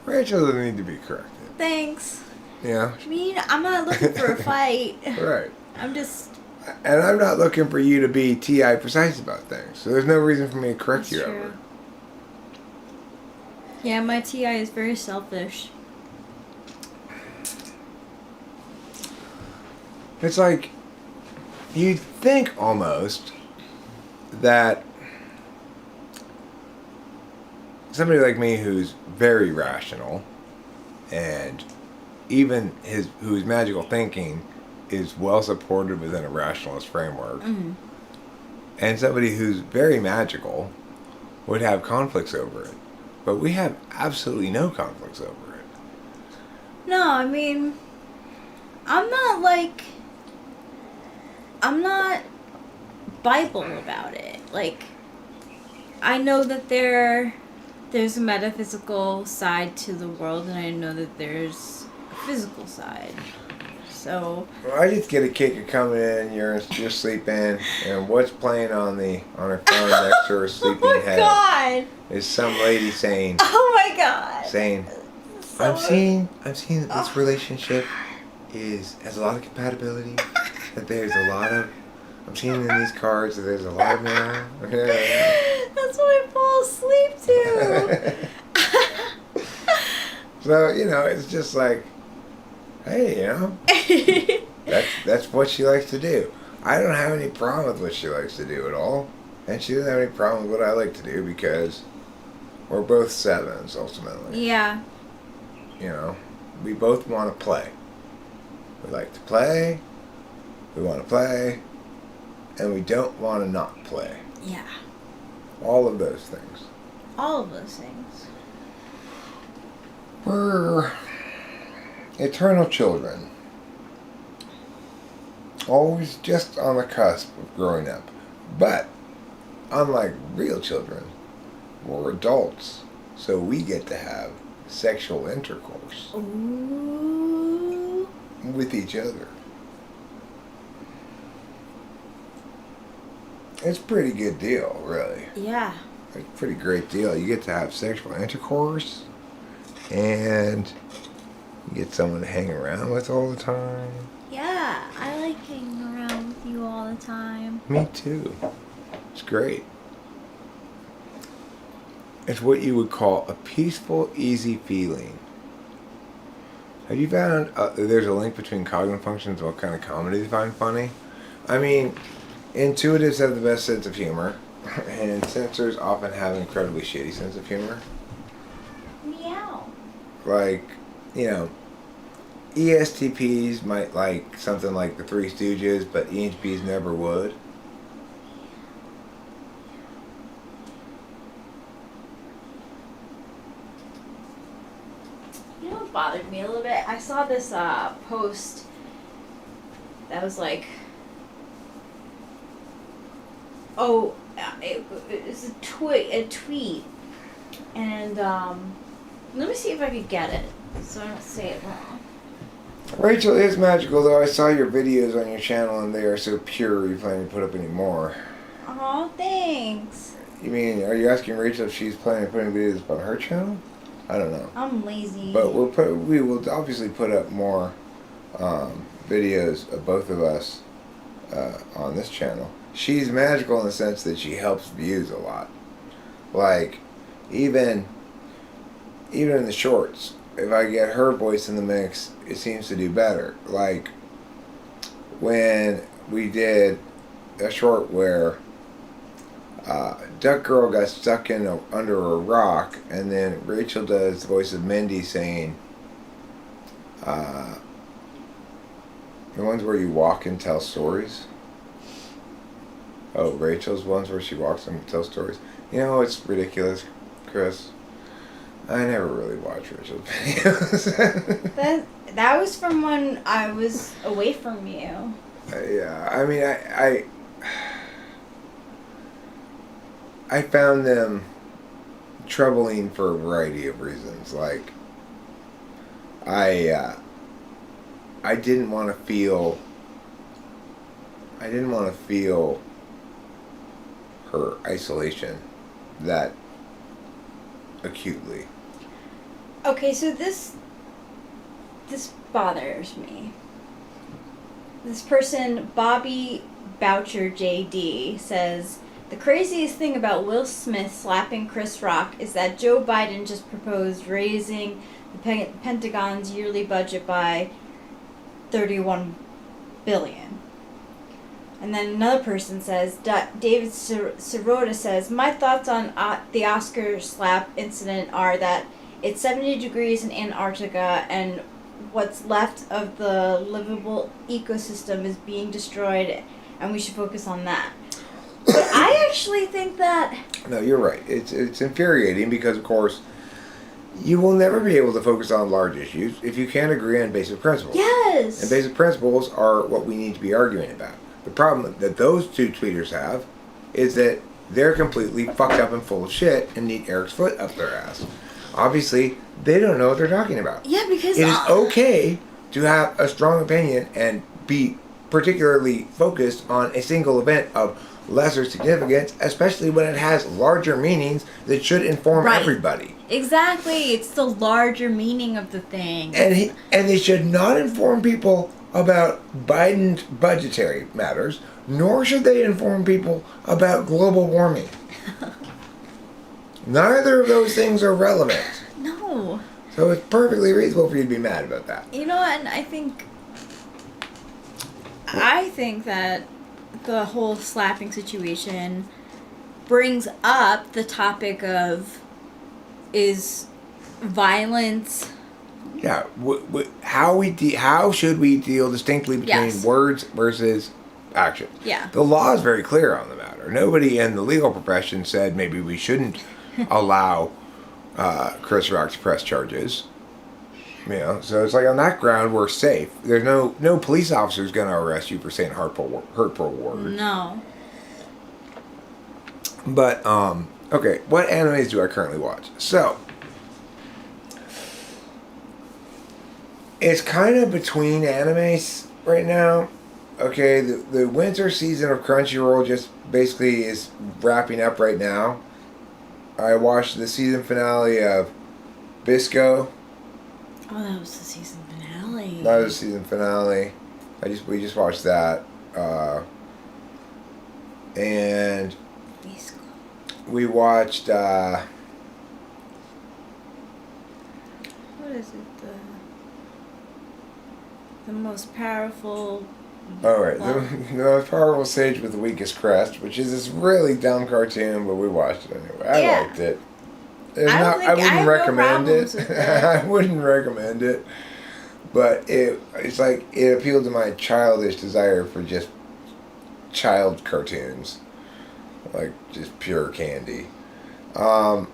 Rachel doesn't need to be corrected. Thanks. Yeah. I mean, I'm not looking for a fight. Right. And I'm not looking for you to be TI precise about things. So there's no reason for me to correct you ever. Yeah, my TI is very selfish. It's like, you'd think almost that somebody like me who's very rational and even whose magical thinking is well supported within a rationalist framework, and somebody who's very magical would have conflicts over it. But we have absolutely no conflicts over it. No, I mean, I'm not Bible about it. Like, I know that there's a metaphysical side to the world, and I know that there's a physical side. So well, I just get a kick of coming in, you're sleeping, and what's playing on her phone next to her sleeping head is some lady saying, "Oh my God," I'm seeing that this relationship has a lot of compatibility. That there's a lot of, I'm seeing in these cards that there's a lot of That's what I fall asleep to. So, it's just like, hey, That's what she likes to do. I don't have any problem with what she likes to do at all. And she doesn't have any problem with what I like to do because we're both sevens, ultimately. Yeah. You know, we both want to play. We like to play, we want to play, and we don't want to not play. Yeah. All of those things. All of those things. We're eternal children. Always just on the cusp of growing up. But, unlike real children, we're adults. So we get to have sexual intercourse. Ooh. With each other. It's a pretty good deal, really. Yeah. It's a pretty great deal. You get to have sexual intercourse, and you get someone to hang around with all the time. Yeah, I like hanging around with you all the time. Me too. It's great. It's what you would call a peaceful, easy feeling. Have you found there's a link between cognitive functions and what kind of comedy they find funny? I mean, intuitives have the best sense of humor, and sensors often have an incredibly shitty sense of humor. Meow. Like, you know, ESTPs might like something like the Three Stooges, but ENTPs never would. You know what bothered me a little bit? I saw this post that was like, it was a tweet, and let me see if I could get it so I don't say it wrong. Rachel is magical, though. I saw your videos on your channel, and they are so pure. You planning to put up any more? Oh, thanks. You mean, are you asking Rachel if she's planning on putting videos up on her channel? I don't know. I'm lazy. But we will obviously put up more videos of both of us on this channel. She's magical in the sense that she helps views a lot. Like, even in the shorts, if I get her voice in the mix, it seems to do better. Like, when we did a short where Duck Girl got stuck under a rock, and then Rachel does the voice of Mindy saying, the ones where you walk and tell stories. Oh, Rachel's ones where she walks and tells stories. You know, it's ridiculous, Chris. I never really watch Rachel's videos. that was from when I was away from you. Yeah, I mean, I found them troubling for a variety of reasons. Like, I didn't want to feel her isolation that acutely. Okay, so this bothers me. This person, Bobby Boucher JD, says, the craziest thing about Will Smith slapping Chris Rock is that Joe Biden just proposed raising the Pentagon's yearly budget by $31 billion. And then another person says, David Sirota says, my thoughts on the Oscar slap incident are that it's 70 degrees in Antarctica and what's left of the livable ecosystem is being destroyed and we should focus on that. But I actually think that... No, you're right. It's infuriating because, of course, you will never be able to focus on large issues if you can't agree on basic principles. Yes! And basic principles are what we need to be arguing about. The problem that those two tweeters have is that they're completely fucked up and full of shit and need Eric's foot up their ass. Obviously, they don't know what they're talking about. Yeah, because... It is okay to have a strong opinion and be particularly focused on a single event of lesser significance, especially when it has larger meanings that should inform everybody. Exactly. It's the larger meaning of the thing. And they should not inform people about Biden's budgetary matters, nor should they inform people about global warming. Neither of those things are relevant. No. So it's perfectly reasonable for you to be mad about that. You know what? And I think I think that the whole slapping situation brings up the topic of, is violence... Yeah, how should we deal distinctly between Yes. words versus action? Yeah. The law is very clear on the matter. Nobody in the legal profession said maybe we shouldn't allow Chris Rock to press charges. You know, so it's like on that ground we're safe. There's no police officer's going to arrest you for saying hurtful words. No. But okay, what animes do I currently watch? So it's kind of between animes right now. Okay, the winter season of Crunchyroll just basically is wrapping up right now. I watched the season finale of Bisco. Oh, that was the season finale. That was the season finale. We just watched that. And we watched what is it? The most powerful... Alright, the most powerful sage with the weakest crest, which is this really dumb cartoon, but we watched it anyway. I liked it. I wouldn't recommend it. I wouldn't recommend it. But it's like it appealed to my childish desire for just child cartoons. Like just pure candy. I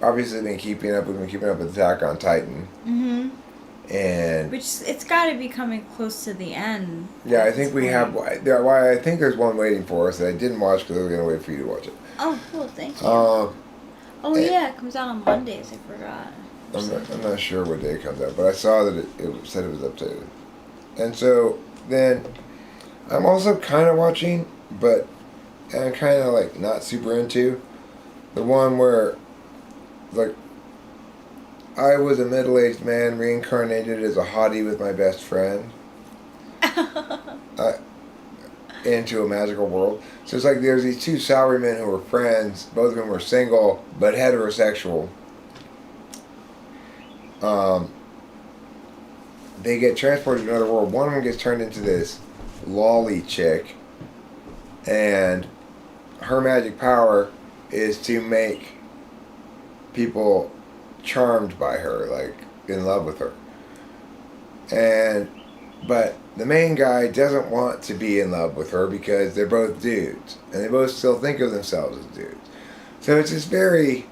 obviously we've been keeping up with Attack on Titan. Mm-hmm. And which it's got to be coming close to the end. Yeah, I think we have. Why I think there's one waiting for us that I didn't watch because I was going to wait for you to watch it. Oh, cool! Thank you. Yeah, it comes out on Mondays. I forgot. I'm not sure what day it comes out, but I saw that it said it was updated. And so then I'm also kind of watching, but I'm kind of like not super into the one where like I was a middle-aged man reincarnated as a hottie with my best friend into a magical world. So it's like there's these two salarymen who were friends, both of them were single but heterosexual. They get transported to another world. One of them gets turned into this lolly chick, and her magic power is to make people charmed by her, like in love with her. But the main guy doesn't want to be in love with her because they're both dudes, and they both still think of themselves as dudes. So it's this very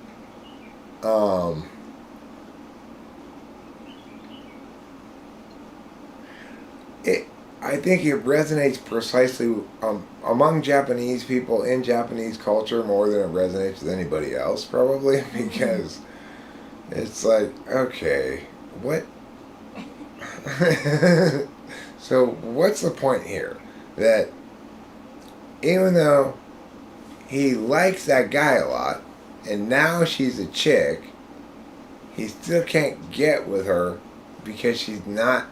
I think it resonates precisely among Japanese people in Japanese culture more than it resonates with anybody else, probably, because it's like, okay, what? So what's the point here? That even though he likes that guy a lot, and now she's a chick, he still can't get with her because she's not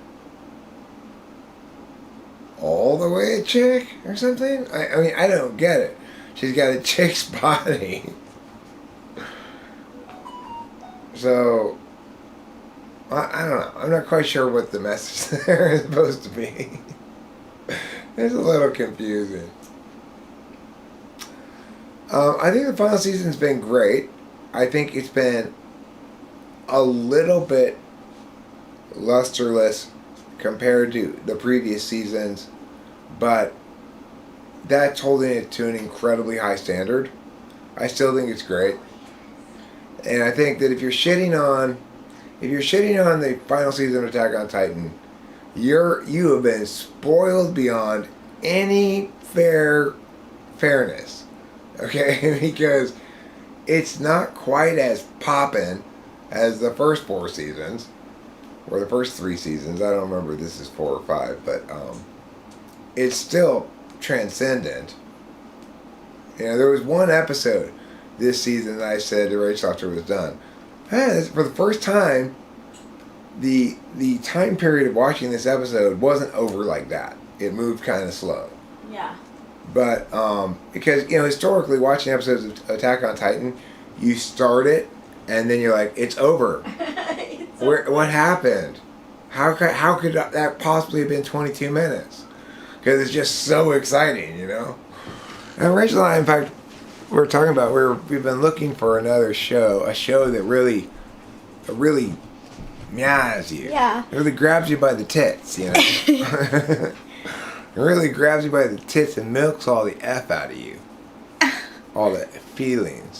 all the way a chick or something? I mean, I don't get it. She's got a chick's body. So, I don't know. I'm not quite sure what the message there is supposed to be. It's a little confusing. I think the final season's been great. I think it's been a little bit lusterless compared to the previous seasons, but that's holding it to an incredibly high standard. I still think it's great. And I think that if you're shitting on the final season of Attack on Titan, you have been spoiled beyond any fairness. Okay? Because it's not quite as poppin' as the first 4 seasons, or the first 3 seasons. I don't remember if this is 4 or 5, but it's still transcendent. You know, there was one episode this season that I said the Rage Software was done. For the first time, the time period of watching this episode wasn't over like that. It moved kind of slow. Yeah. But because, you know, historically watching episodes of Attack on Titan, you start it and then you're like, it's over. What happened? How could that possibly have been 22 minutes? Because it's just so exciting, you know. And Rachel and I, in fact, we're talking about we've been looking for another show, a show that really meows you. Yeah. It really grabs you by the tits, you know. It really grabs you by the tits and milks all the F out of you. All the feelings.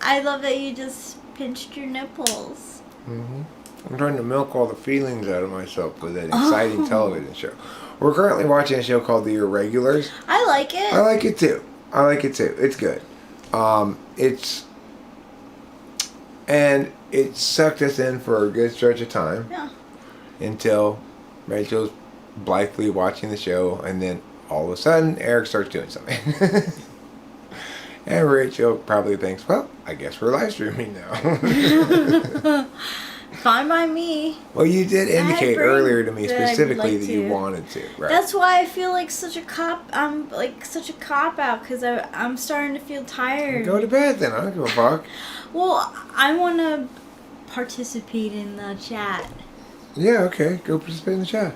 I love that you just pinched your nipples. Mm-hmm. I'm trying to milk all the feelings out of myself with an exciting television show. We're currently watching a show called The Irregulars. I like it. I like it too. It's good. It sucked us in for a good stretch of time. Yeah. Until Rachel's blithely watching the show, and then all of a sudden Eric starts doing something. And Rachel probably thinks, well, I guess we're live streaming now. Fine by me. Well, you did indicate earlier to me that specifically like that to. you wanted to, right? That's why I feel like such a cop. I'm like such a cop out because I'm starting to feel tired. Go to bed then. I don't give a fuck. Well, I want to participate in the chat. Yeah, okay. Go participate in the chat.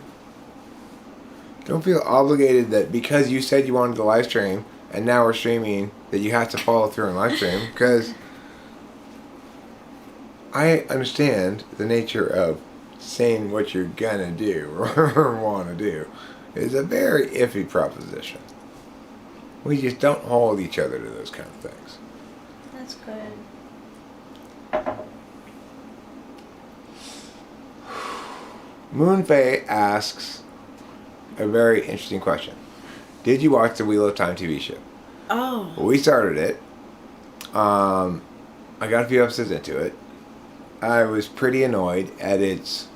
Don't feel obligated that because you said you wanted to live stream and now we're streaming that you have to follow through and live stream, because I understand the nature of saying what you're gonna do or want to do is a very iffy proposition. We just don't hold each other to those kind of things. That's good. Moonfei asks a very interesting question. Did you watch the Wheel of Time TV show? Oh. We started it. I got a few episodes into it. I was pretty annoyed at its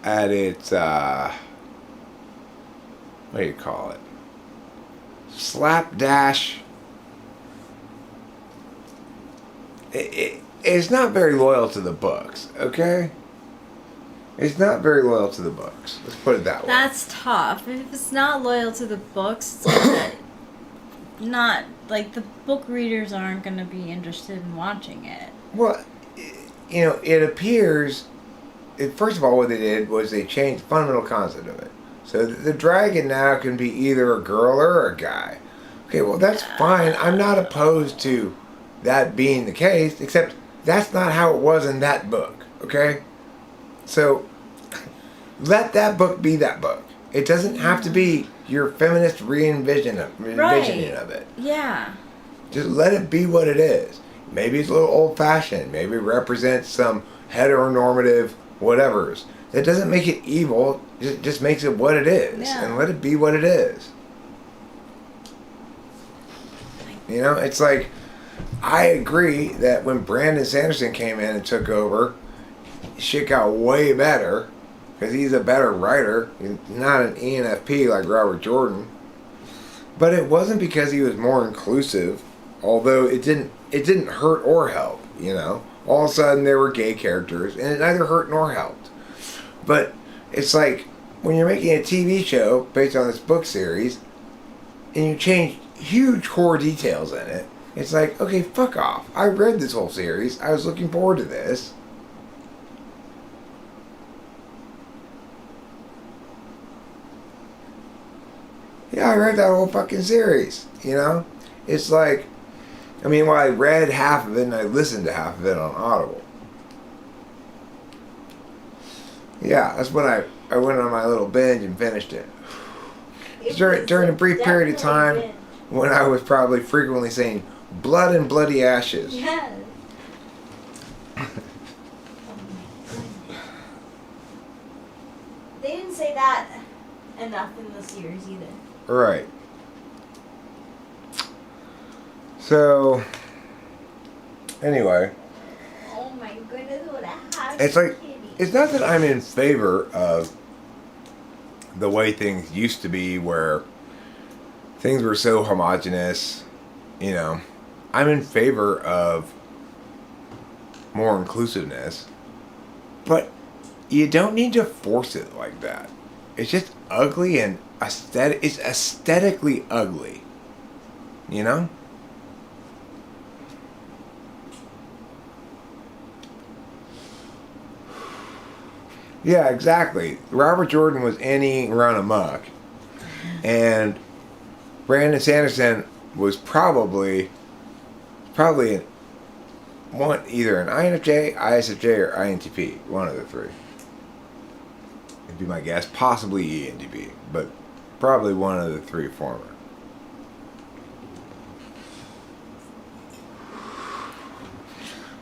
what do you call it? Slapdash. It's not very loyal to the books, okay? It's not very loyal to the books. Let's put it that way. That's tough. If it's not loyal to the books, it's like not like the book readers aren't going to be interested in watching it. Well, you know, it appears. First of all, what they did was they changed the fundamental concept of it. So the dragon now can be either a girl or a guy. Okay, well that's fine. I'm not opposed to that being the case, except that's not how it was in that book. Okay. So, let that book be that book. It doesn't have to be your feminist re-envisioning of it. Yeah. Just let it be what it is. Maybe it's a little old-fashioned. Maybe it represents some heteronormative whatevers. That doesn't make it evil. It just makes it what it is. Yeah. And let it be what it is. You know, it's like, I agree that when Brandon Sanderson came in and took over, shit got way better because he's a better writer. He's not an ENFP like Robert Jordan, but it wasn't because he was more inclusive. Although it didn't hurt or help. You know, all of a sudden there were gay characters, and it neither hurt nor helped. But it's like when you're making a TV show based on this book series, and you change huge core details in it. It's like, okay, fuck off. I read this whole series. I was looking forward to this. Yeah, I read that whole fucking series, you know? It's like, I mean, well, I read half of it and I listened to half of it on Audible. Yeah, that's when I went on my little binge and finished it. During a brief period of time when I was probably frequently saying, blood and bloody ashes. Yes. They didn't say that enough in the series either. Right. So, anyway. Oh my goodness, what a happy It's like, kitty. it's not that I'm in favor of the way things used to be where things were so homogenous, you know. I'm in favor of more inclusiveness, but you don't need to force it like that. It's just ugly and it's aesthetically ugly, you know? Yeah, exactly. Robert Jordan was any run amok, and Brandon Sanderson was probably one either an INFJ, ISFJ, or INTP. One of the three. Would be my guess. Possibly ENTP, but probably one of the three former.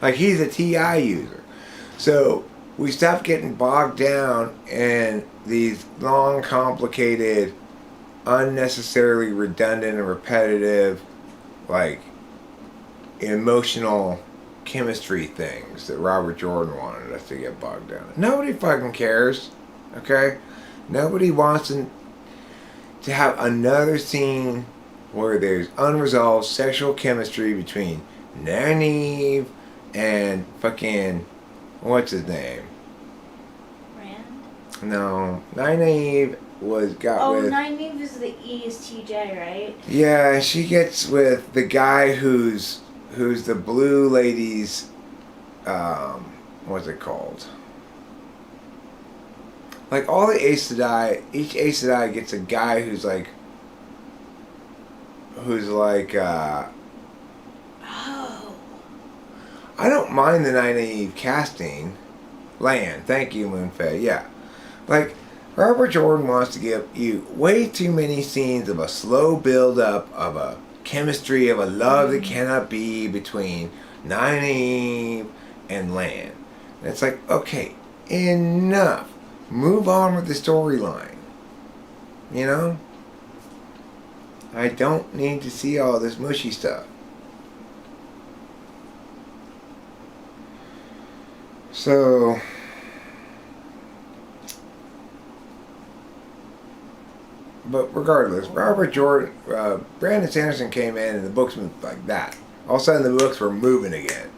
Like, he's a TI user. So we stopped getting bogged down in these long, complicated, unnecessarily redundant and repetitive, like, emotional chemistry things that Robert Jordan wanted us to get bogged down in. Nobody fucking cares, okay? Nobody wants to have another scene where there's unresolved sexual chemistry between Nynaeve and fucking, what's his name? Rand? No, Nynaeve was got with. Oh, Nynaeve is the ESTJ, right? Yeah, she gets with the guy who's the blue lady's, what's it called? Like, all the Aes Sedai, each Aes Sedai gets a guy who's like, Oh. I don't mind the Nynaeve casting. Land, thank you, Moonfei. Yeah. Like, Robert Jordan wants to give you way too many scenes of a slow build-up of a chemistry of a love that cannot be between Nynaeve and Land. And it's like, okay, enough. Move on with the storyline. You know? I don't need to see all this mushy stuff. So, but regardless, Robert Jordan, Brandon Sanderson came in and the books moved like that. All of a sudden the books were moving again.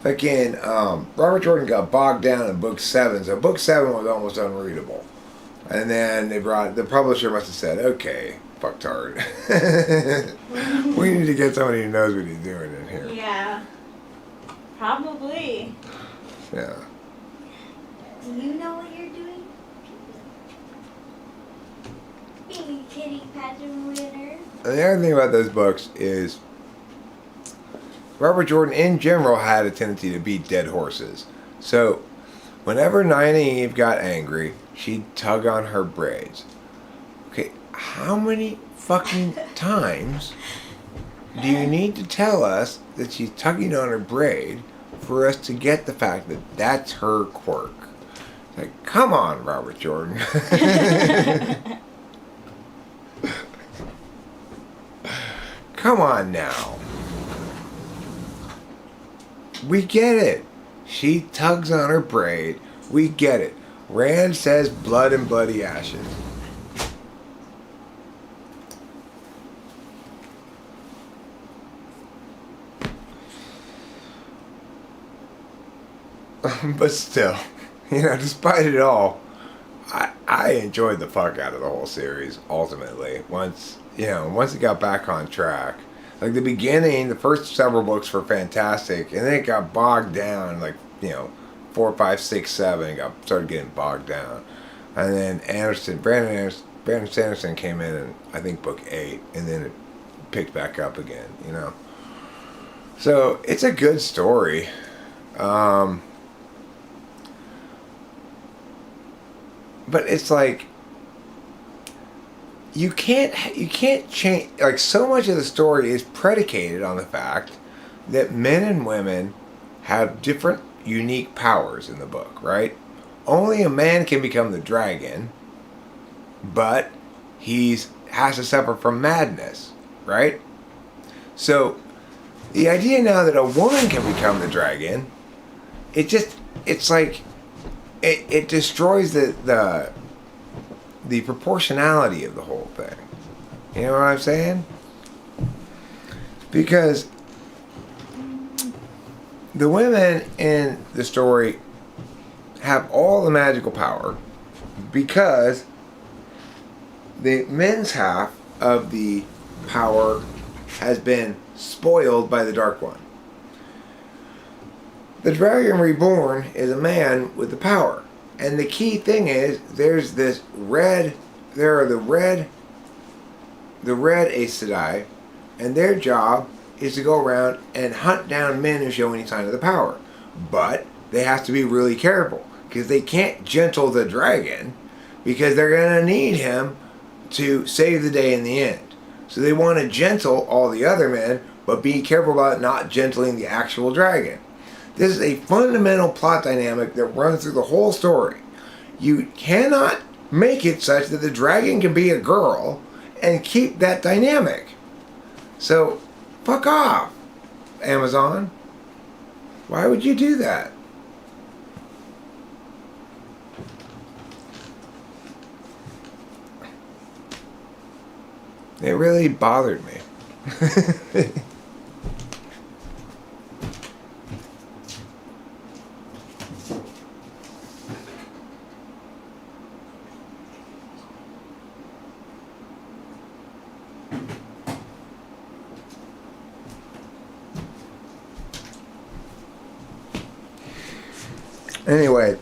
Again, Robert Jordan got bogged down in book 7, so book 7 was almost unreadable. And then the publisher must have said, okay, fucktard. We need to get somebody who knows what he's doing in here. Yeah. Probably. Yeah. Do you know what you're doing? Baby kitty pageant winner. And the other thing about those books is Robert Jordan in general had a tendency to beat dead horses. So whenever Nynaeve got angry, she'd tug on her braids. Okay, how many fucking times do you need to tell us that she's tugging on her braid for us to get the fact that that's her quirk? Like, come on, Robert Jordan. Come on now. We get it. She tugs on her braid. We get it. Rand says blood and bloody ashes. But still, despite it all, I enjoyed the fuck out of the whole series, ultimately. Once it got back on track. Like, the beginning, the first several books were fantastic, and then it got bogged down, 4, 5, 6, 7, started getting bogged down. And then Brandon Sanderson came in I think book 8, and then it picked back up again, So, it's a good story. But it's like, you can't change, like, so much of the story is predicated on the fact that men and women have different unique powers in the book, right? Only a man can become the dragon, but has to suffer from madness, right? So the idea now that a woman can become the dragon, it destroys the proportionality of the whole thing. You know what I'm saying? Because the women in the story have all the magical power because the men's half of the power has been spoiled by the Dark One. The Dragon Reborn is a man with the power. And the key thing is, there are the red Aes Sedai, and their job is to go around and hunt down men who show any sign of the power. But they have to be really careful, because they can't gentle the dragon, because they're going to need him to save the day in the end. So they want to gentle all the other men, but be careful about not gentling the actual dragon. This is a fundamental plot dynamic that runs through the whole story. You cannot make it such that the dragon can be a girl and keep that dynamic. So, fuck off, Amazon. Why would you do that? It really bothered me. Anyway,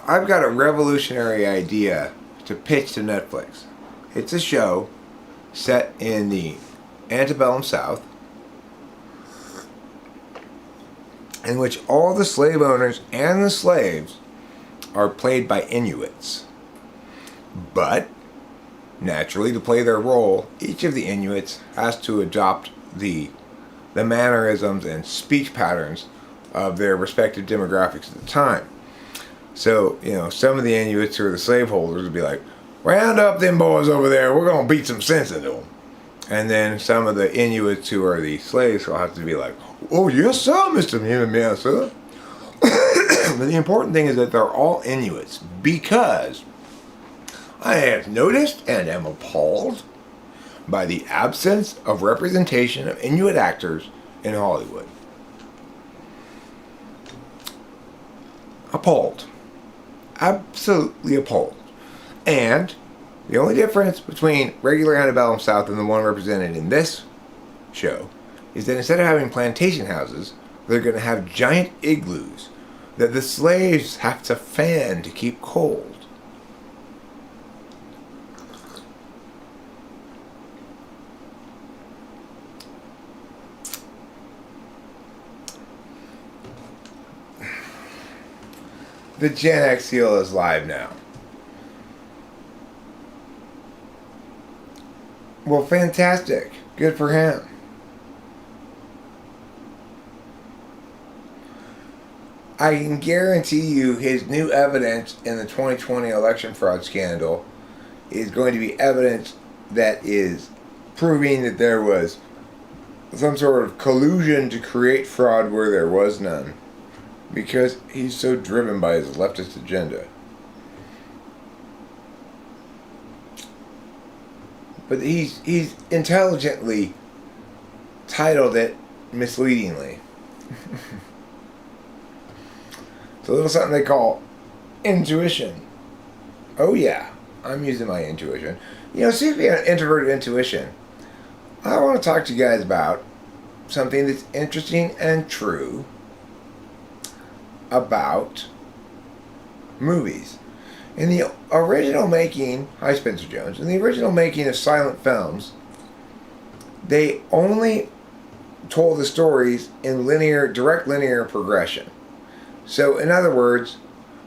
I've got a revolutionary idea to pitch to Netflix. It's a show set in the antebellum South, in which all the slave owners and the slaves are played by Inuits. But, naturally, to play their role, each of the Inuits has to adopt the mannerisms and speech patterns of their respective demographics at the time. So, some of the Inuits who are the slaveholders would be like, round up them boys over there, we're going to beat some sense into them. And then some of the Inuits who are the slaves will have to be like, oh yes sir, Mr. Man, sir. But the important thing is that they're all Inuits, because I have noticed and am appalled by the absence of representation of Inuit actors in Hollywood. Appalled. Absolutely appalled. And the only difference between regular antebellum South and the one represented in this show is that instead of having plantation houses, they're going to have giant igloos that the slaves have to fan to keep cold. The Gen X heel is live now. Well, fantastic. Good for him. I can guarantee you his new evidence in the 2020 election fraud scandal is going to be evidence that is proving that there was some sort of collusion to create fraud where there was none. Because he's so driven by his leftist agenda. But he's intelligently titled it misleadingly. It's a little something they call intuition. Oh yeah, I'm using my intuition. Speaking of introverted intuition, I want to talk to you guys about something that's interesting and true about movies. In the original making, hi Spencer Jones, in the original making of silent films, they only told the stories in direct linear progression. So in other words,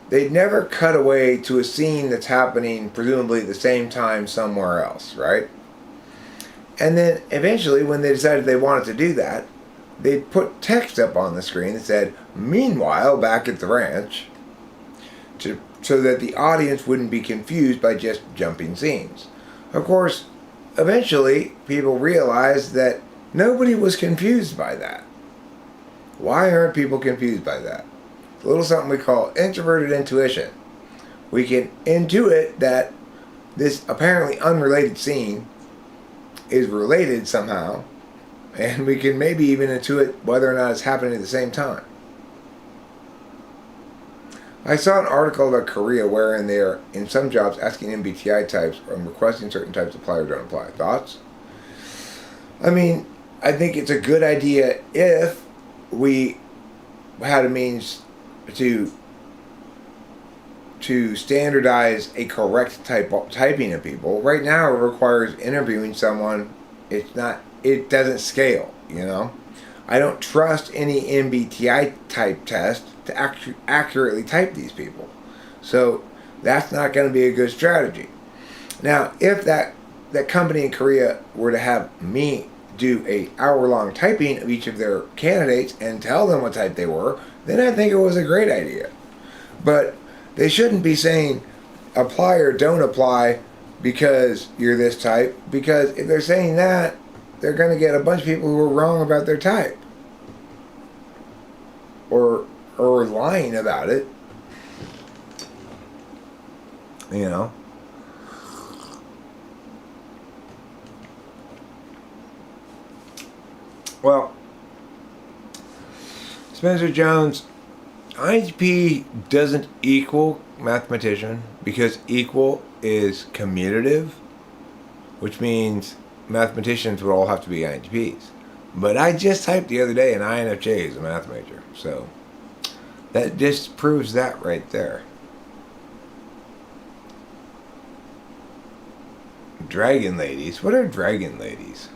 they'd never cut away to a scene that's happening presumably at the same time somewhere else, right? And then eventually when they decided they wanted to do that, they put text up on the screen that said, meanwhile, back at the ranch, so that the audience wouldn't be confused by just jumping scenes. Of course, eventually, people realized that nobody was confused by that. Why aren't people confused by that? It's a little something we call introverted intuition. We can intuit that this apparently unrelated scene is related somehow, and we can maybe even intuit whether or not it's happening at the same time. I saw an article about Korea wherein they are, in some jobs, asking MBTI types and requesting certain types apply or don't apply. Thoughts? I mean, I think it's a good idea if we had a means to to standardize a correct typing of people. Right now, it requires interviewing someone. It doesn't scale, you know. I don't trust any MBTI type test to accurately type these people. So that's not going to be a good strategy. Now, if that company in Korea were to have me do a hour-long typing of each of their candidates and tell them what type they were, then I think it was a great idea. But they shouldn't be saying apply or don't apply because you're this type, because if they're saying that, they're going to get a bunch of people who are wrong about their type or lying about it, you know. Well, Spencer Jones, INTP doesn't equal mathematician because equal is commutative, which means mathematicians would all have to be INTPs. But I just typed the other day an INFJ as a math major, so that just proves that right there. Dragon ladies. What are dragon ladies?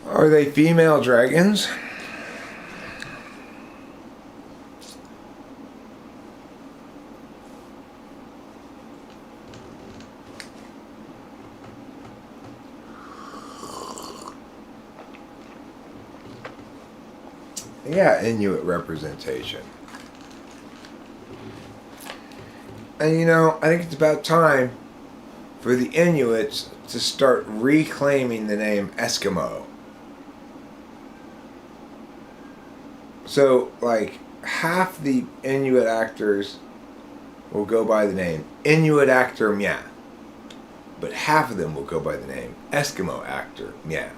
Are they female dragons? Yeah, Inuit representation. And you know, I think it's about time for the Inuits to start reclaiming the name Eskimo. So, like, half the Inuit actors will go by the name Inuit actor Mya. But half of them will go by the name Eskimo actor Mya,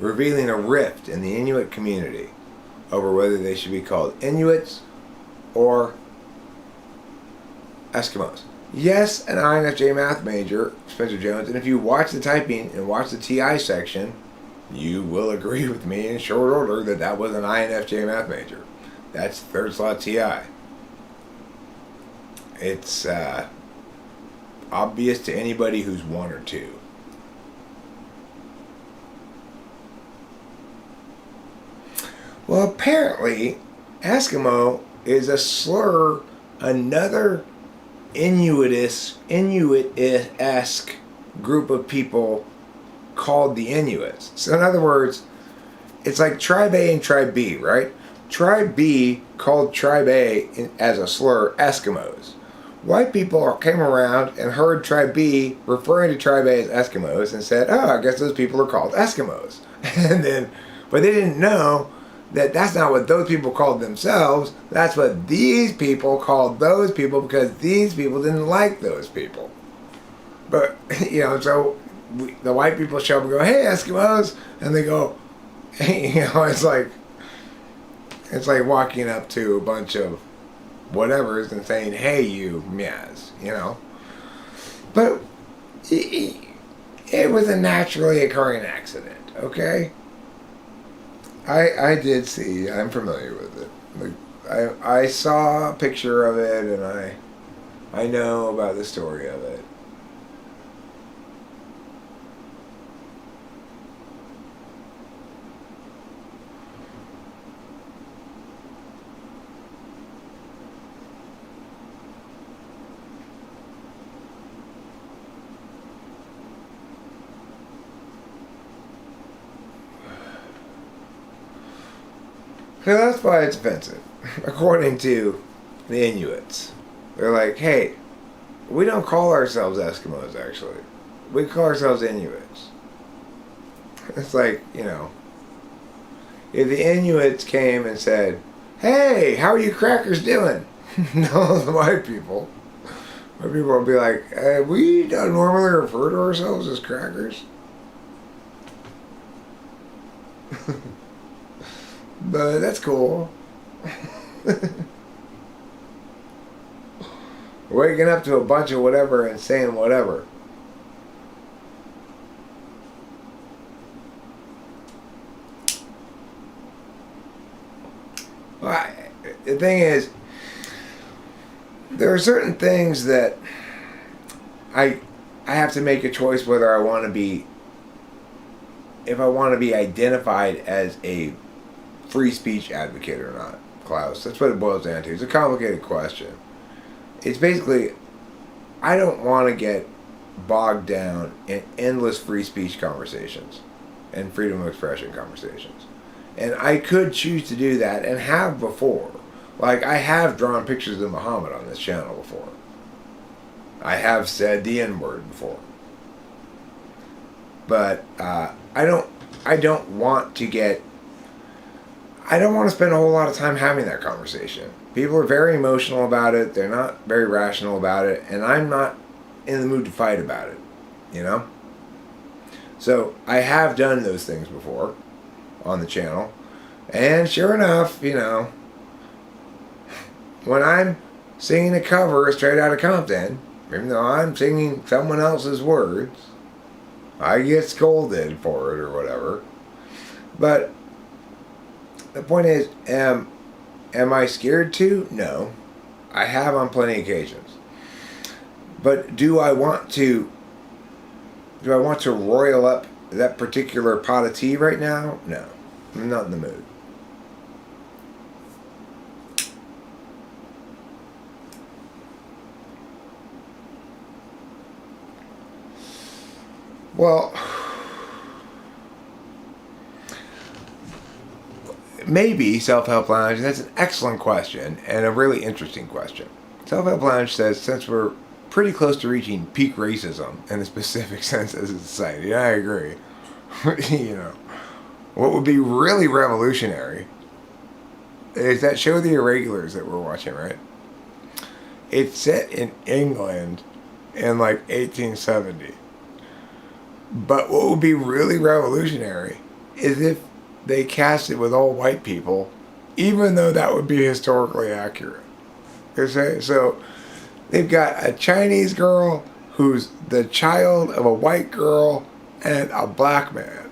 revealing a rift in the Inuit community over whether they should be called Inuits or Eskimos. Yes, an INFJ math major, Spencer Jones, and if you watch the typing and watch the TI section, you will agree with me in short order that that was an INFJ math major. That's third slot TI. It's obvious to anybody who's one or two. Well, apparently, Eskimo is a slur, another Inuit-esque group of people called the Inuits. So in other words, it's like Tribe A and Tribe B, right? Tribe B called Tribe A as a slur Eskimos. White people came around and heard Tribe B referring to Tribe A as Eskimos and said, oh, I guess those people are called Eskimos. But they didn't know that that's not what those people called themselves. That's what these people called those people because these people didn't like those people. But, you know, so the white people show up and go, hey, Eskimos. And they go, hey, you know, it's like walking up to a bunch of whatevers and saying, hey, you Myas, you know. But it was a naturally occurring accident, okay? I did see, I'm familiar with it. Like, I saw a picture of it and I know about the story of it. So that's why it's offensive, according to the Inuits. They're like, hey, we don't call ourselves Eskimos, actually. We call ourselves Inuits. It's like, you know, if the Inuits came and said, hey, how are you crackers doing? No, the white people would be like, we don't normally refer to ourselves as crackers. But that's cool. Waking up to a bunch of whatever and saying whatever. Well, the thing is, there are certain things that I have to make a choice whether I want to be, if I want to be identified as a free speech advocate or not, Klaus. That's what it boils down to. It's a complicated question. It's basically, I don't want to get bogged down in endless free speech conversations and freedom of expression conversations. And I could choose to do that and have before. Like, I have drawn pictures of Muhammad on this channel before. I have said the N-word before. But I don't want to spend a whole lot of time having that conversation. People are very emotional about it. They're not very rational about it. And I'm not in the mood to fight about it, you know? So I have done those things before on the channel. And sure enough, you know, when I'm singing a cover of Straight Outta Compton, even though I'm singing someone else's words, I get scolded for it or whatever. But the point is, am I scared to? No. I have on plenty of occasions. But do I want to roil up that particular pot of tea right now? No. I'm not in the mood. Well, maybe Self-Help Lounge, that's an excellent question and a really interesting question. Self-Help Lounge says, since we're pretty close to reaching peak racism in a specific sense as a society, I agree. You know, what would be really revolutionary is that show The Irregulars that we're watching, right? It's set in England in like 1870. But what would be really revolutionary is if they cast it with all white people, even though that would be historically accurate. So they've got a Chinese girl who's the child of a white girl and a black man.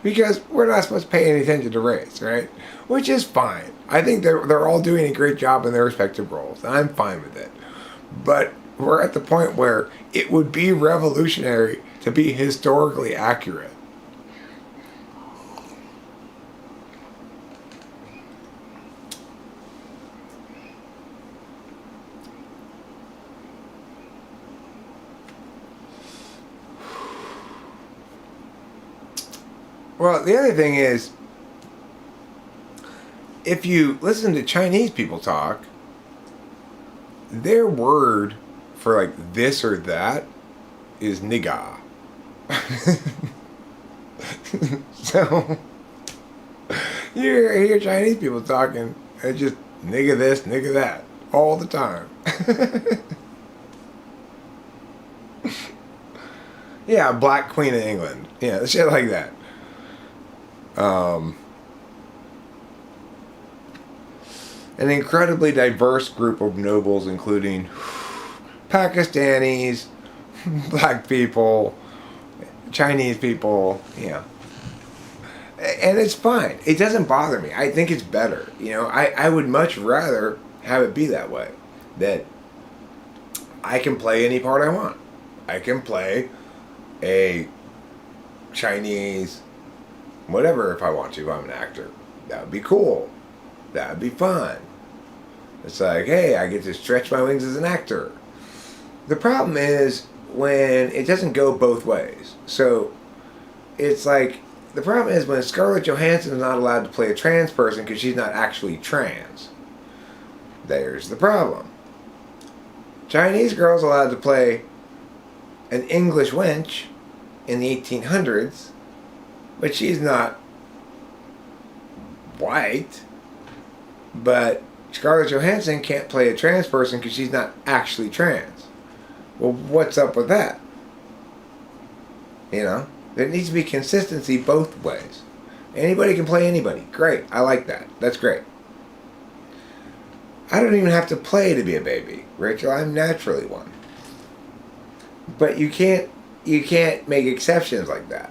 Because we're not supposed to pay any attention to race, right? Which is fine. I think they're all doing a great job in their respective roles, and I'm fine with it. But we're at the point where it would be revolutionary to be historically accurate. Well, the other thing is, if you listen to Chinese people talk, their word for like this or that is nigga. So you hear Chinese people talking, it's just nigga this, nigga that all the time. Yeah, Black Queen of England. Yeah, shit like that. An incredibly diverse group of nobles, including Pakistanis, black people, Chinese people, yeah. And it's fine. It doesn't bother me. I think it's better. You know, I would much rather have it be that way. That I can play any part I want. I can play a Chinese whatever if I want to, if I'm an actor. That would be cool. That would be fun. It's like, hey, I get to stretch my wings as an actor. The problem is when it doesn't go both ways. So it's like, the problem is when Scarlett Johansson is not allowed to play a trans person because she's not actually trans. There's the problem. Chinese girl's allowed to play an English wench in the 1800s, but she's not white. But Scarlett Johansson can't play a trans person because she's not actually trans. Well, what's up with that? You know, there needs to be consistency both ways. Anybody can play anybody. Great. I like that. That's great. I don't even have to play to be a baby, Rachel. I'm naturally one. But you can't make exceptions like that.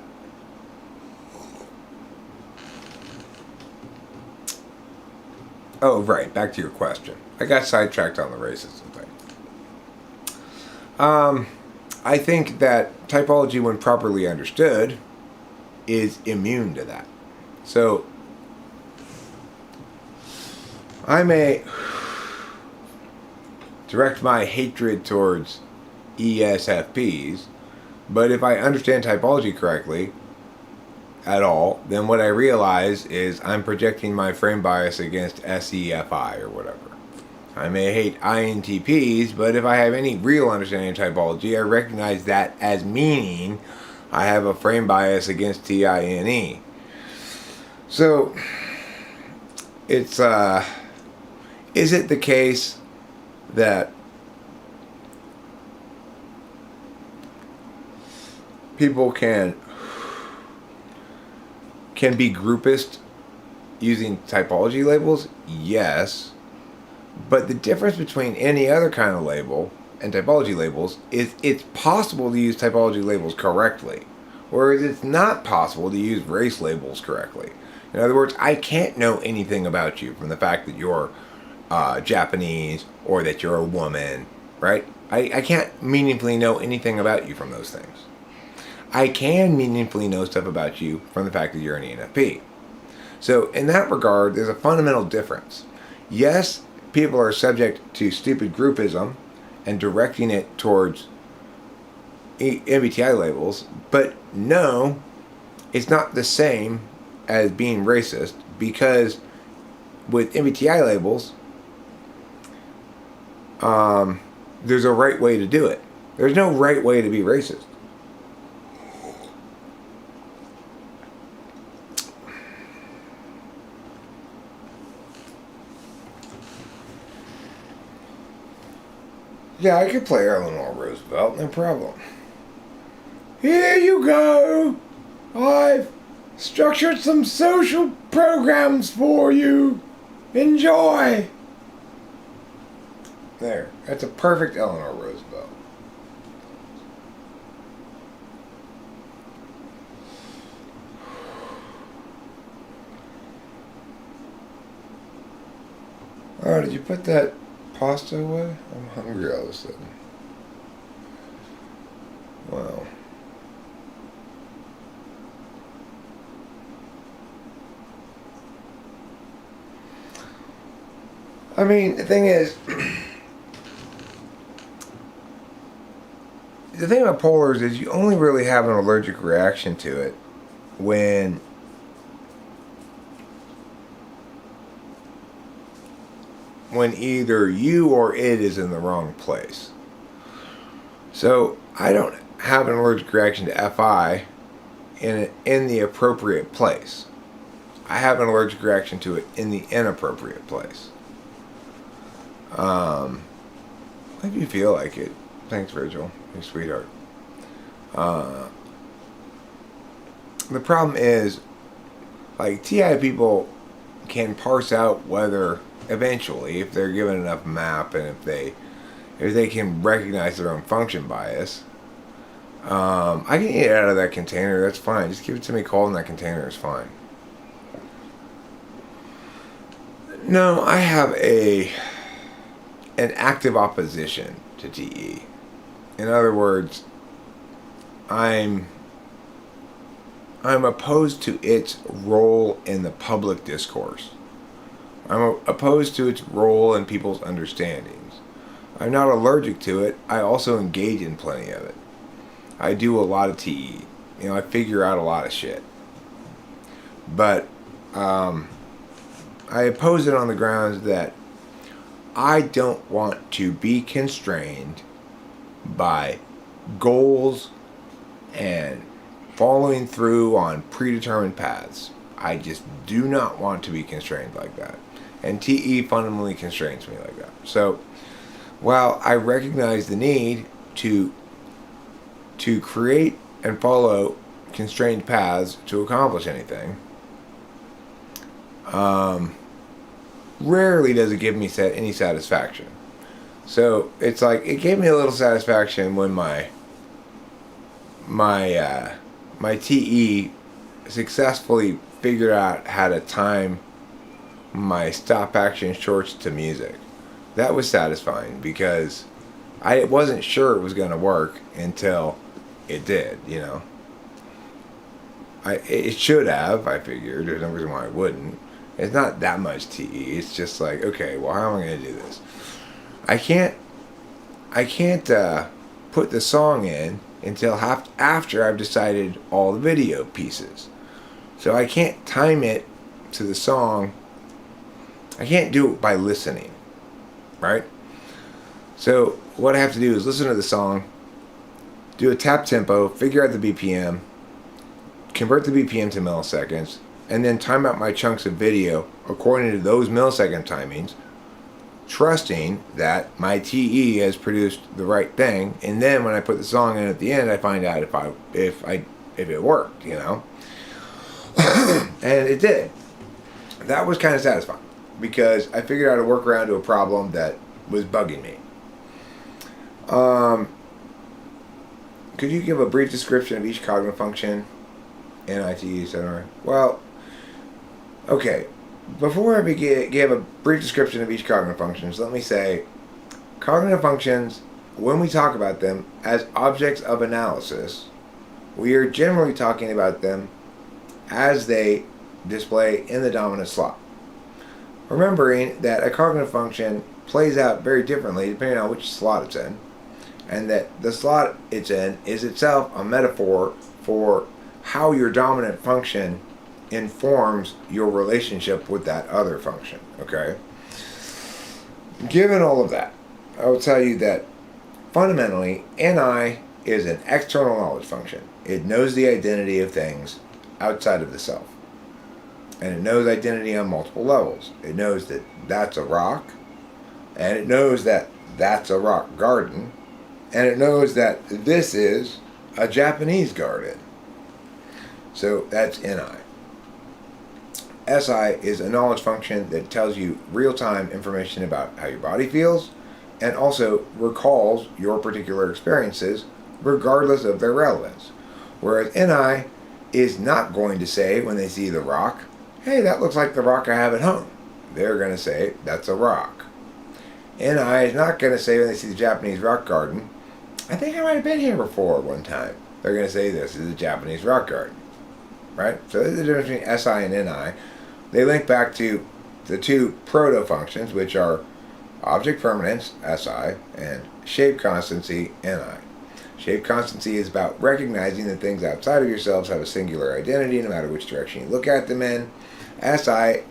Oh, right. Back to your question. I got sidetracked on the racism thing. I think that typology, when properly understood, is immune to that. So, I may direct my hatred towards ESFPs, but if I understand typology correctly at all, then what I realize is I'm projecting my frame bias against SEFI or whatever. I may hate INTPs, but if I have any real understanding of typology, I recognize that as meaning I have a frame bias against TINE. So, it's, is it the case that people can be groupist using typology labels? Yes. But the difference between any other kind of label and typology labels is it's possible to use typology labels correctly, whereas it's not possible to use race labels correctly. In other words, I can't know anything about you from the fact that you're Japanese or that you're a woman, right? I can't meaningfully know anything about you from those things. I can meaningfully know stuff about you from the fact that you're an ENFP. So in that regard, there's a fundamental difference. Yes, people are subject to stupid groupism and directing it towards MBTI labels, but no, it's not the same as being racist, because with MBTI labels, there's a right way to do it. There's no right way to be racist. Yeah, I could play Eleanor Roosevelt, no problem. Here you go. I've structured some social programs for you. Enjoy. There. That's a perfect Eleanor Roosevelt. Oh, did you put that pasta away? I'm hungry all of a sudden. Wow. I mean, the thing is, the thing about polars is you only really have an allergic reaction to it when either you or it is in the wrong place. So I don't have an allergic reaction to FI in the appropriate place. I have an allergic reaction to it in the inappropriate place. If you feel like it. Thanks, Virgil. You sweetheart. The problem is, like, TI people can parse out whether, eventually, if they're given enough map and if they can recognize their own function bias. I can eat it out of that container. That's fine. Just give it to me cold in that container. It's fine. No, I have an active opposition to TE. In other words, I'm opposed to its role in the public discourse. I'm opposed to its role in people's understandings. I'm not allergic to it. I also engage in plenty of it. I do a lot of TE. You know, I figure out a lot of shit. But I oppose it on the grounds that I don't want to be constrained by goals and following through on predetermined paths. I just do not want to be constrained like that. And TE fundamentally constrains me like that. So, while I recognize the need to create and follow constrained paths to accomplish anything, rarely does it give me any satisfaction. So it's like, it gave me a little satisfaction when my TE successfully figured out how to time my stop action shorts to music. That was satisfying because I wasn't sure it was going to work until it did, you know. It should have, I figured. There's no reason why it wouldn't. It's not that much TE. It's just like, okay, well, how am I going to do this? I can't put the song in until after I've decided all the video pieces. So I can't time it to the song. I can't do it by listening, right? So what I have to do is listen to the song, do a tap tempo, figure out the BPM, convert the BPM to milliseconds, and then time out my chunks of video according to those millisecond timings, trusting that my TE has produced the right thing. And then when I put the song in at the end, I find out if it worked, you know. And it did. That was kind of satisfying because I figured out a workaround to a problem that was bugging me. Could you give a brief description of each cognitive function? NITE, etc. Well, okay. Before I give a brief description of each cognitive functions, let me say, cognitive functions, when we talk about them as objects of analysis, we are generally talking about them as they display in the dominant slot. Remembering that a cognitive function plays out very differently depending on which slot it's in, and that the slot it's in is itself a metaphor for how your dominant function informs your relationship with that other function, okay? Given all of that, I will tell you that fundamentally, NI is an external knowledge function. It knows the identity of things outside of the self. And it knows identity on multiple levels. It knows that that's a rock, and it knows that that's a rock garden, and it knows that this is a Japanese garden. So that's NI. SI is a knowledge function that tells you real-time information about how your body feels and also recalls your particular experiences regardless of their relevance. Whereas NI is not going to say when they see the rock, hey, that looks like the rock I have at home. They're going to say, that's a rock. NI is not going to say when they see the Japanese rock garden, I think I might have been here before one time. They're going to say this is a Japanese rock garden. Right? So there's the difference between SI and NI. They link back to the two proto-functions, which are object permanence, SI, and shape constancy, NI. Shape constancy is about recognizing that things outside of yourselves have a singular identity no matter which direction you look at them in. SI,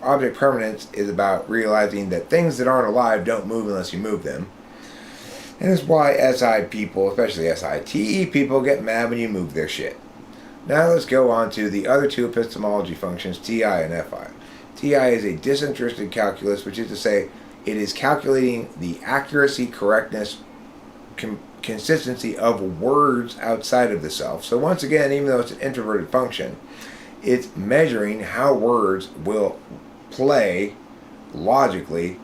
object permanence, is about realizing that things that aren't alive don't move unless you move them. And that's why SI people, especially SITE people, get mad when you move their shit. Now let's go on to the other two epistemology functions, TI and FI. TI is a disinterested calculus, which is to say it is calculating the accuracy, correctness, consistency of words outside of the self. So once again, even though it's an introverted function, it's measuring how words will play logically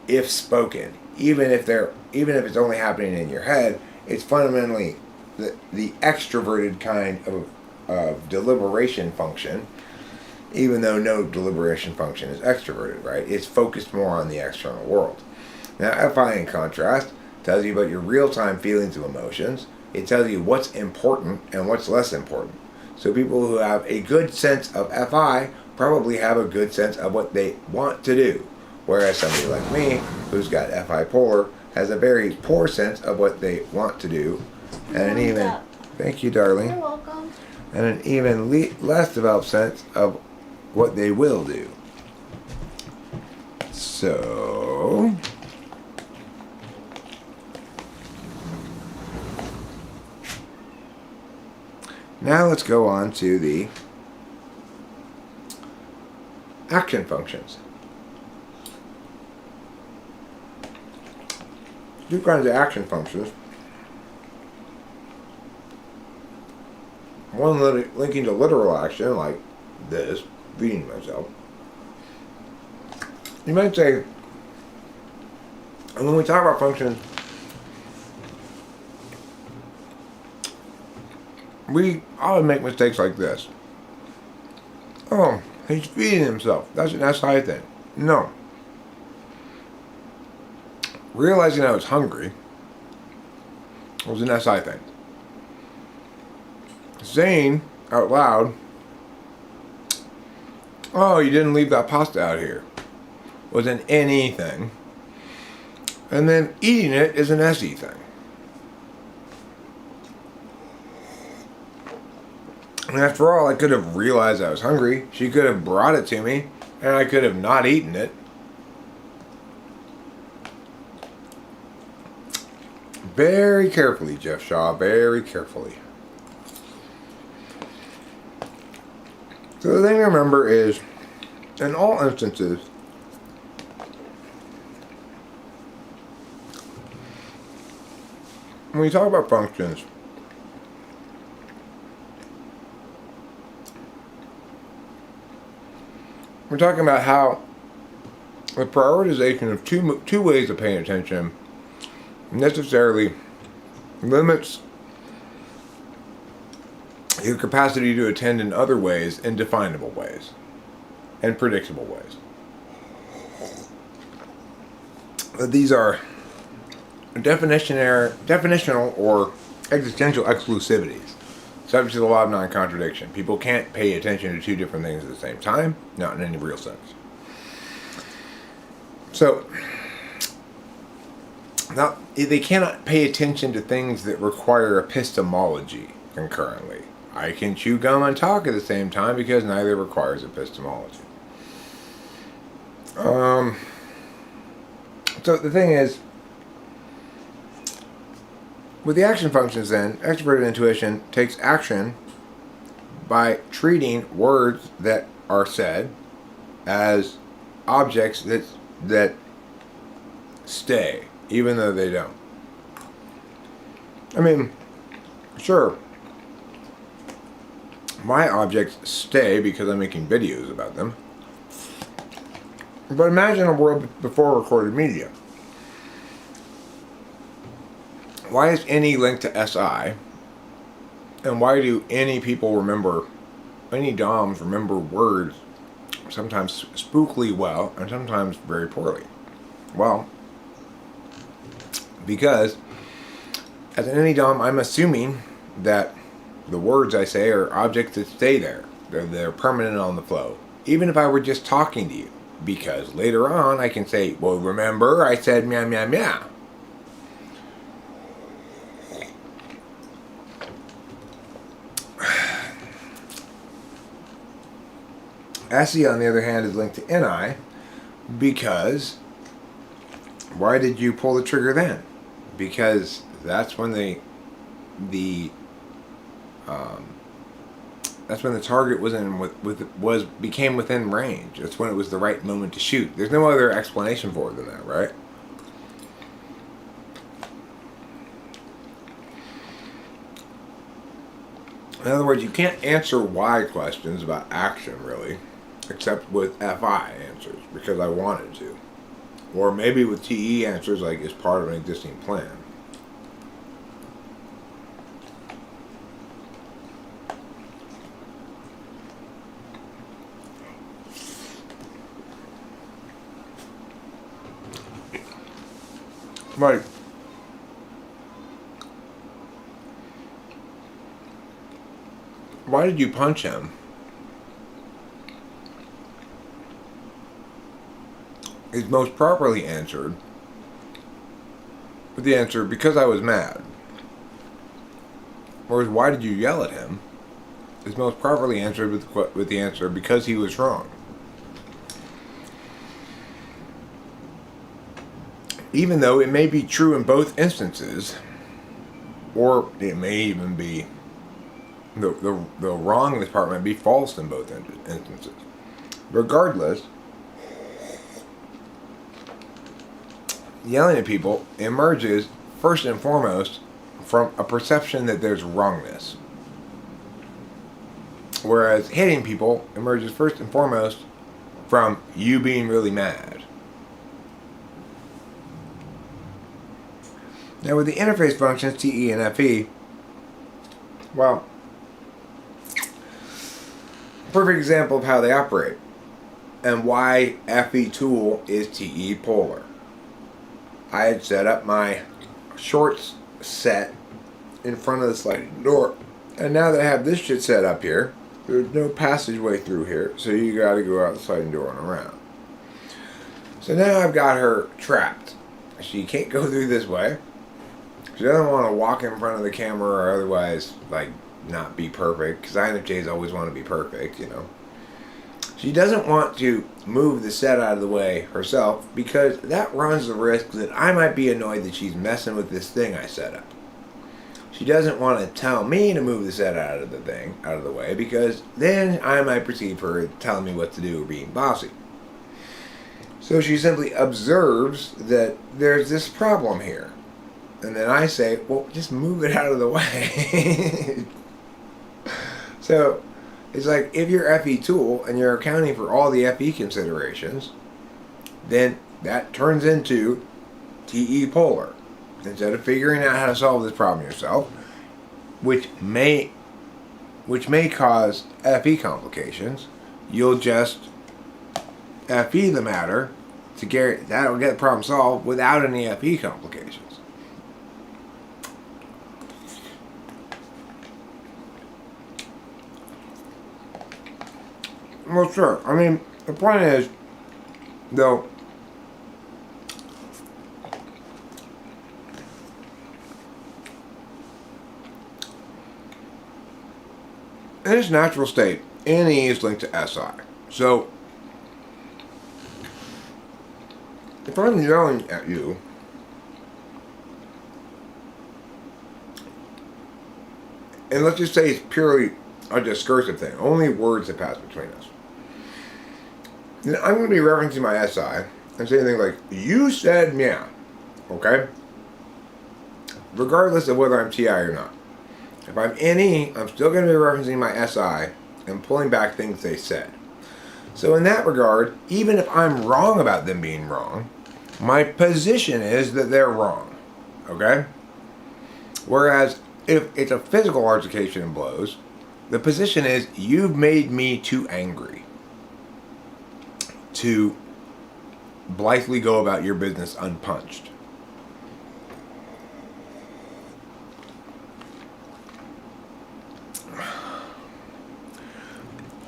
if spoken. Even if it's only happening in your head, it's fundamentally the extroverted kind of deliberation function, even though no deliberation function is extroverted, right? It's focused more on the external world. Now, FI, in contrast, tells you about your real-time feelings and emotions. It tells you what's important and what's less important. So people who have a good sense of FI probably have a good sense of what they want to do, whereas somebody like me, who's got FI polar, has a very poor sense of what they want to do, and an even, thank you, darling. You're welcome. And an even less developed sense of what they will do. So, now let's go on to the action functions. Two kinds of action functions. One linking to literal action, like this, feeding myself. You might say, and when we talk about functions, we often make mistakes like this. Oh, He's feeding himself. That's an SI thing. No. Realizing I was hungry was an SI thing. Saying out loud, oh, you didn't leave that pasta out here, was an NE thing. And then eating it is an SE thing. And after all, I could have realized I was hungry. She could have brought it to me, and I could have not eaten it. Very carefully, Jeff Shaw, very carefully. So the thing to remember is, in all instances, when we talk about functions, we're talking about how the prioritization of two ways of paying attention necessarily limits your capacity to attend in other ways, in definable ways, and predictable ways. These are definitional or existential exclusivities, subject to the law of non-contradiction. People can't pay attention to two different things at the same time, not in any real sense. So, now, they cannot pay attention to things that require epistemology concurrently. I can chew gum and talk at the same time because neither requires epistemology. So the thing is, with the action functions then, extroverted intuition takes action by treating words that are said as objects that stay, even though they don't. I mean, sure, my objects stay because I'm making videos about them. But imagine a world before recorded media. Why is any linked to SI? And why do any DOMs remember words sometimes spookily well and sometimes very poorly? Well, because as an DOM, I'm assuming that the words I say are objects that stay there. They're permanent on the flow. Even if I were just talking to you. Because later on I can say, well, remember I said meow meow meow. SE, on the other hand, is linked to NI because why did you pull the trigger then? Because that's when the target became within range. That's when it was the right moment to shoot. There's no other explanation for it than that, right? In other words, you can't answer why questions about action, really, except with FI answers, because I wanted to. Or maybe with TE answers, like it's part of an existing plan. Right. Why did you punch him? Is most properly answered with the answer, because I was mad. Whereas, why did you yell at him? Is most properly answered with the answer, because he was wrong. Even though it may be true in both instances, or it may even be the wrong in this part might be false in both instances. Regardless, yelling at people emerges first and foremost from a perception that there's wrongness. Whereas hitting people emerges first and foremost from you being really mad. Now with the interface functions TE and FE, well, perfect example of how they operate and why FE tool is TE polar. I had set up my shorts set in front of the sliding door, and now that I have this shit set up here, there's no passageway through here, so you gotta go out the sliding door and around. So now I've got her trapped. She can't go through this way. She doesn't want to walk in front of the camera or otherwise, like, not be perfect, because INFJs always want to be perfect, you know. She doesn't want to move the set out of the way herself, because that runs the risk that I might be annoyed that she's messing with this thing I set up. She doesn't want to tell me to move the set out of the way, because then I might perceive her telling me what to do or being bossy. So she simply observes that there's this problem here. And then I say, well, just move it out of the way. So it's like, if you're FE tool and you're accounting for all the FE considerations, then that turns into TE polar. Instead of figuring out how to solve this problem yourself, which may cause FE complications, you'll just FE the matter that'll get the problem solved without any FE complications. Well, sure. I mean, the point is, though, in its natural state, NE is linked to SI. So, if I'm yelling at you, and let's just say it's purely a discursive thing, only words that pass between us, then I'm going to be referencing my SI and saying things like, you said meow, okay? Regardless of whether I'm TI or not. If I'm NE, I'm still going to be referencing my SI and pulling back things they said. So in that regard, even if I'm wrong about them being wrong, my position is that they're wrong, okay? Whereas if it's a physical altercation and blows, the position is, you've made me too angry to blithely go about your business unpunched.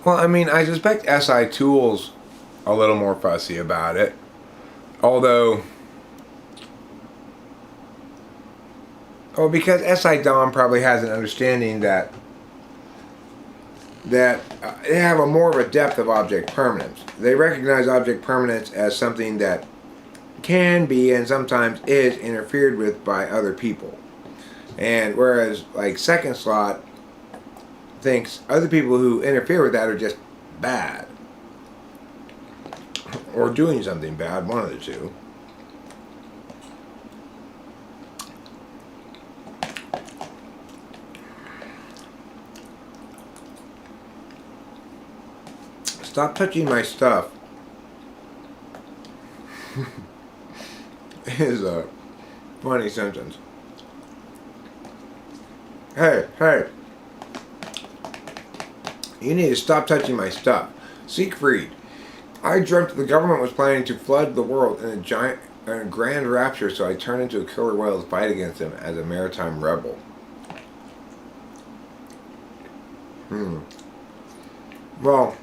Well, I mean, I suspect SI Tool's a little more fussy about it. Although, because SI Dom probably has an understanding that they have a more of a depth of object permanence. They recognize object permanence as something that can be and sometimes is interfered with by other people. And whereas, like, second slot thinks other people who interfere with that are just bad. Or doing something bad, one of the two. Stop touching my stuff is a funny sentence. Hey, you need to stop touching my stuff. Siegfried, I dreamt the government was planning to flood the world in a grand rapture, so I turned into a killer whale to fight against him as a maritime rebel. Well,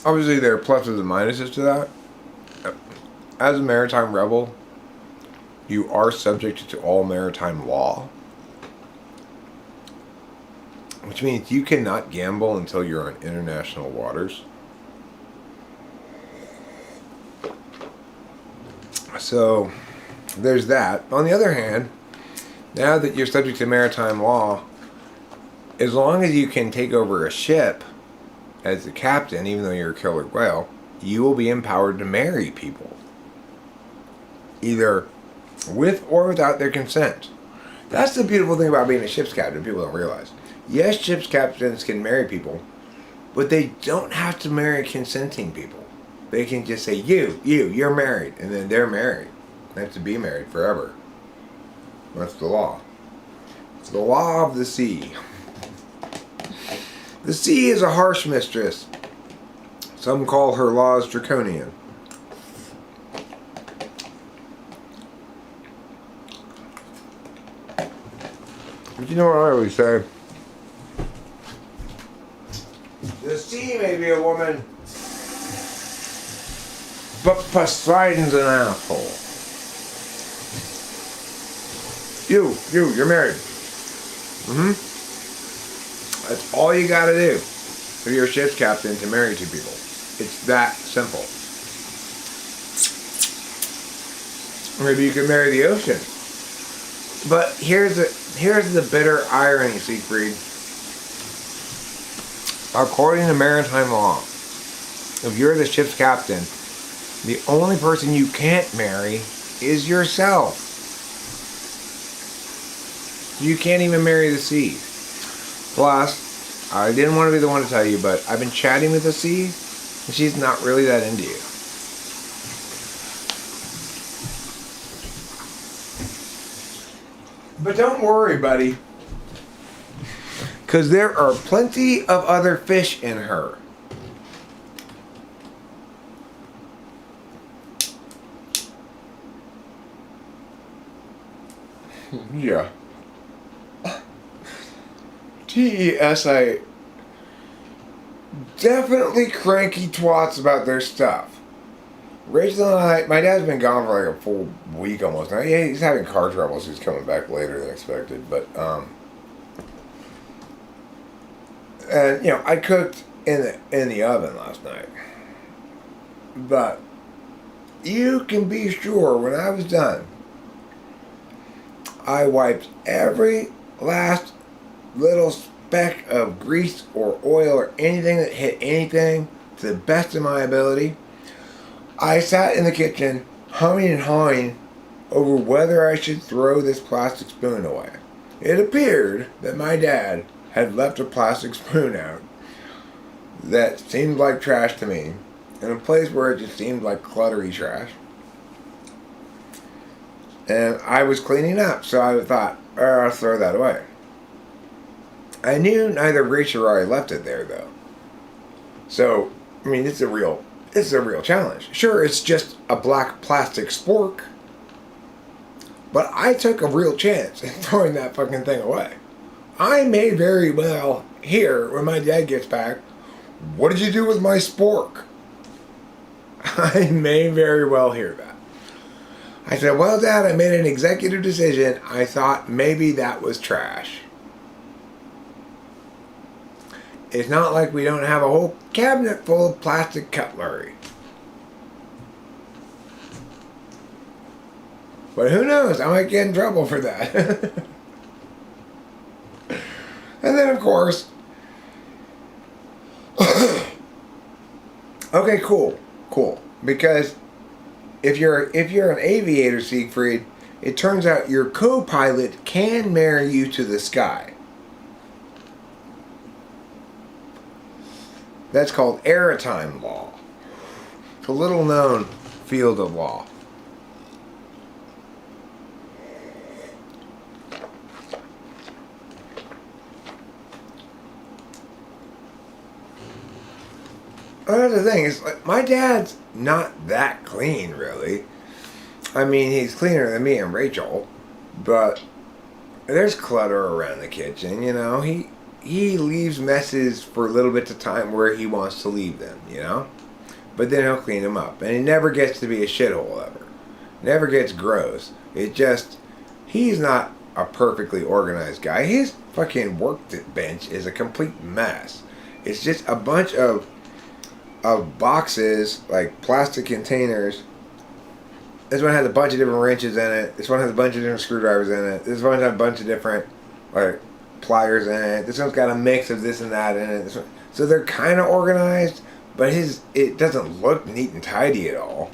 obviously there are pluses and minuses to that. As a maritime rebel, you are subject to all maritime law, which means you cannot gamble until you're on international waters. So there's that. On the other hand, now that you're subject to maritime law, as long as you can take over a ship as the captain, even though you're a killer whale, you will be empowered to marry people, either with or without their consent. That's the beautiful thing about being a ship's captain, people don't realize. Yes, ship's captains can marry people, but they don't have to marry consenting people. They can just say, you're married, and then they're married. They have to be married forever. That's the law. The law of the sea. The sea is a harsh mistress. Some call her laws draconian. But you know what I always say? The sea may be a woman, but Poseidon's an asshole. You're married. That's all you gotta do if you're a ship's captain to marry two people. It's that simple. Maybe you could marry the ocean. But here's the bitter irony, Siegfried. According to maritime law, if you're the ship's captain, the only person you can't marry is yourself. You can't even marry the sea. Plus, I didn't want to be the one to tell you, but I've been chatting with the sea, and she's not really that into you. But don't worry, buddy. Because there are plenty of other fish in her. Yeah. TESI definitely cranky twats about their stuff. Rachel and I, my dad's been gone for like a full week almost now. Yeah, he's having car trouble, so he's coming back later than expected. But, and, you know, I cooked in the oven last night. But you can be sure when I was done, I wiped every last little speck of grease or oil or anything that hit anything to the best of my ability. I sat in the kitchen humming and hawing over whether I should throw this plastic spoon away. It appeared that my dad had left a plastic spoon out that seemed like trash to me in a place where it just seemed like cluttery trash. And I was cleaning up, so I thought, I'll throw that away. I knew neither Rachel or I left it there, though. So, I mean, it's a real challenge. Sure, it's just a black plastic spork, but I took a real chance in throwing that fucking thing away. I may very well hear when my dad gets back, "What did you do with my spork?" I may very well hear that. I said, "Well, Dad, I made an executive decision. I thought maybe that was trash." It's not like we don't have a whole cabinet full of plastic cutlery. But who knows? I might get in trouble for that. And then, of course, okay, cool. Because if you're an aviator, Siegfried, it turns out your co-pilot can marry you to the sky. That's called airtime law. It's a little known field of law. Another thing is, like, my dad's not that clean, really. I mean, he's cleaner than me and Rachel, but there's clutter around the kitchen, you know. He leaves messes for little bits of time where he wants to leave them, you know? But then he'll clean them up. And he never gets to be a shithole ever. Never gets gross. It just, he's not a perfectly organized guy. His fucking workbench is a complete mess. It's just a bunch of boxes, like plastic containers. This one has a bunch of different wrenches in it. This one has a bunch of different screwdrivers in it. This one has a bunch of different, like, pliers in it. This one's got a mix of this and that in it. So they're kind of organized, but it doesn't look neat and tidy at all.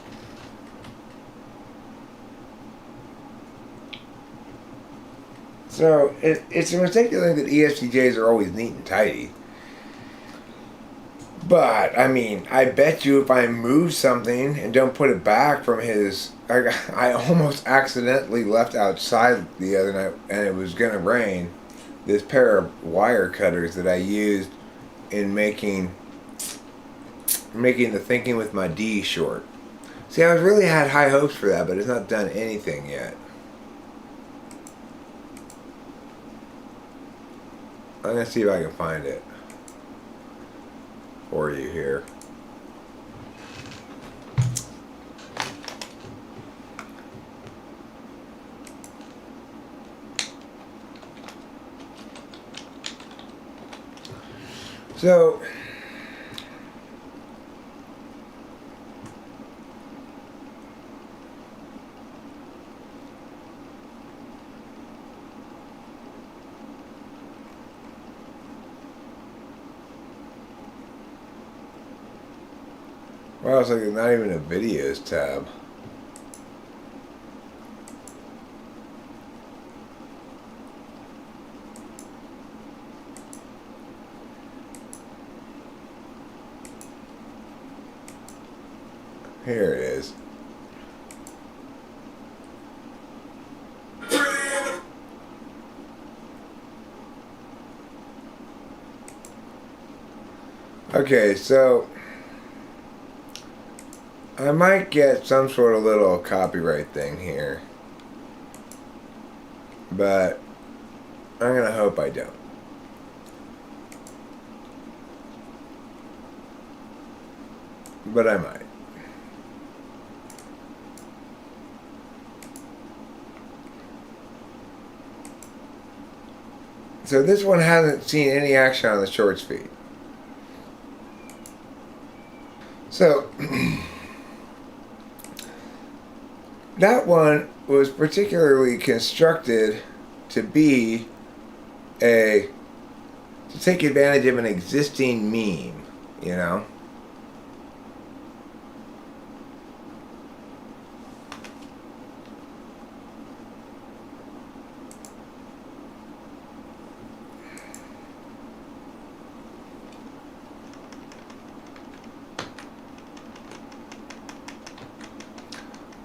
So it's a mistake to think that ESTJs are always neat and tidy. But, I mean, I bet you if I move something and don't put it back from his... I almost accidentally left outside the other night and it was going to rain. this pair of wire cutters that I used in making the Thinking with My D short. See, I really had high hopes for that, but it's not done anything yet. I'm going to see if I can find it for you here. So, wow, it's like there's not even a videos tab. Here it is. Okay, so I might get some sort of little copyright thing here, but I'm gonna hope I don't. But I might. So this one hasn't seen any action on the shorts feed. So that one was particularly constructed to be to take advantage of an existing meme, you know?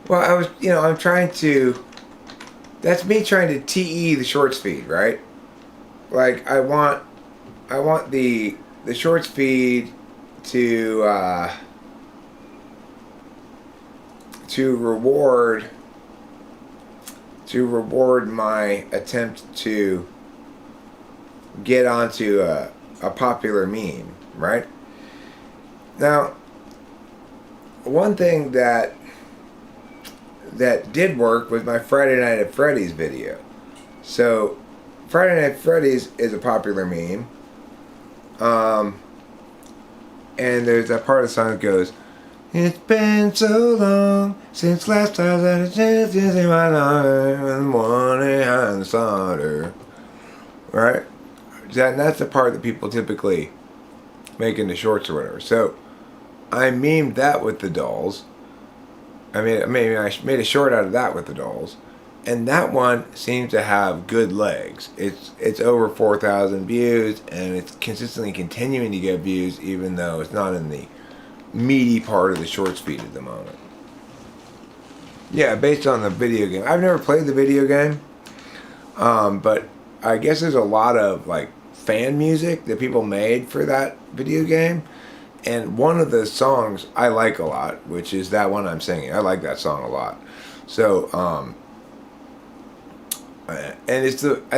Well, I'm trying to, that's me trying to TE the shorts feed, right? Like, I want the shorts feed to reward my attempt to get onto a popular meme, right? Now, one thing that did work was my Friday Night at Freddy's video. So, Friday Night at Freddy's is a popular meme. And there's that part of the song that goes, "It's been so long since last time I had a chance to see my daughter in the morning on the solder." Right? That's the part that people typically make into shorts or whatever. So, I memed that with the dolls. I made a short out of that with the dolls, and that one seems to have good legs. It's over 4,000 views, and it's consistently continuing to get views, even though it's not in the meaty part of the shorts feed at the moment. Yeah, based on the video game. I've never played the video game, but I guess there's a lot of like fan music that people made for that video game. And one of the songs I like a lot, which is that one I'm singing. I like that song a lot. So, and I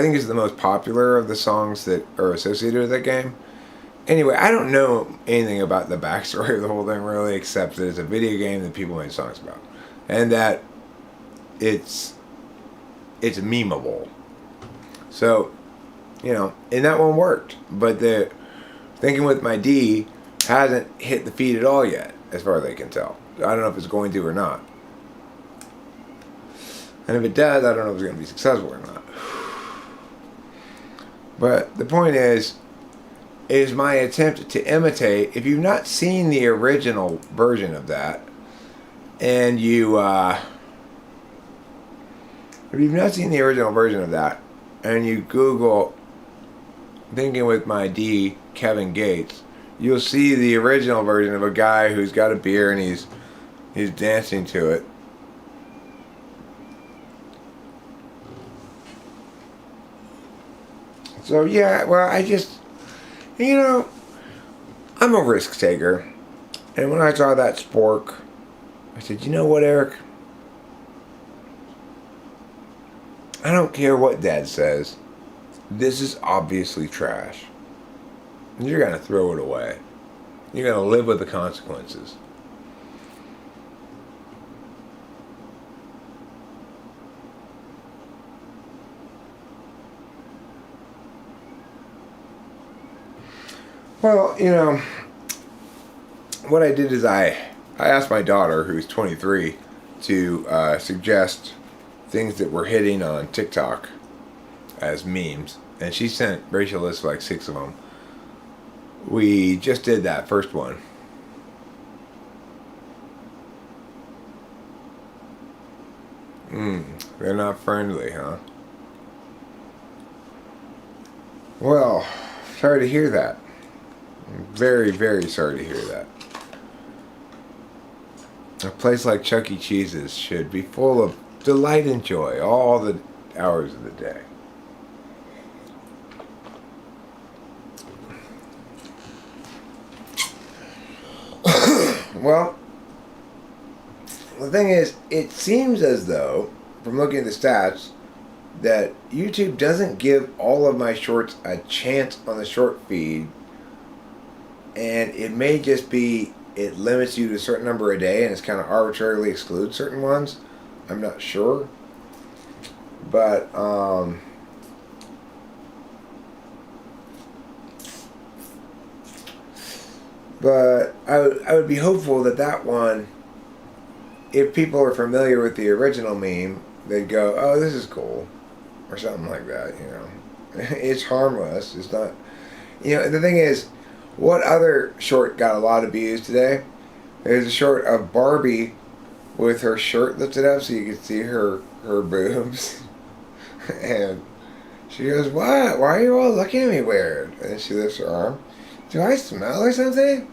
think it's the most popular of the songs that are associated with that game. Anyway, I don't know anything about the backstory of the whole thing really, except that it's a video game that people made songs about, and that it's memeable. So, and that one worked. But the Thinking with My D hasn't hit the feed at all yet, as far as I can tell. I don't know if it's going to or not. And if it does, I don't know if it's going to be successful or not. But the point is my attempt to imitate. If you've not seen the original version of that, and if you've not seen the original version of that, and you Google Thinking with My D Kevin Gates, you'll see the original version of a guy who's got a beer and he's dancing to it. So yeah, well, I just, I'm a risk taker. And when I saw that spork, I said, you know what, Eric? I don't care what Dad says. This is obviously trash. You're going to throw it away. You're going to live with the consequences. Well, what I did is I asked my daughter, who's 23, to suggest things that were hitting on TikTok as memes. And she sent Rachel lists like 6 of them. We just did that first one. They're not friendly, huh? Well, sorry to hear that. I'm very, very sorry to hear that. A place like Chuck E. Cheese's should be full of delight and joy all the hours of the day. Well, the thing is, it seems as though, from looking at the stats, that YouTube doesn't give all of my shorts a chance on the short feed. And it may just be, it limits you to a certain number a day and it's kind of arbitrarily excludes certain ones. I'm not sure. But, I would be hopeful that that one, if people are familiar with the original meme, they'd go, oh, this is cool. Or something like that, It's harmless. It's not, the thing is, what other short got a lot of views today? There's a short of Barbie with her shirt lifted up so you can see her boobs. And she goes, what? Why are you all looking at me weird? And she lifts her arm. Do I smell or something?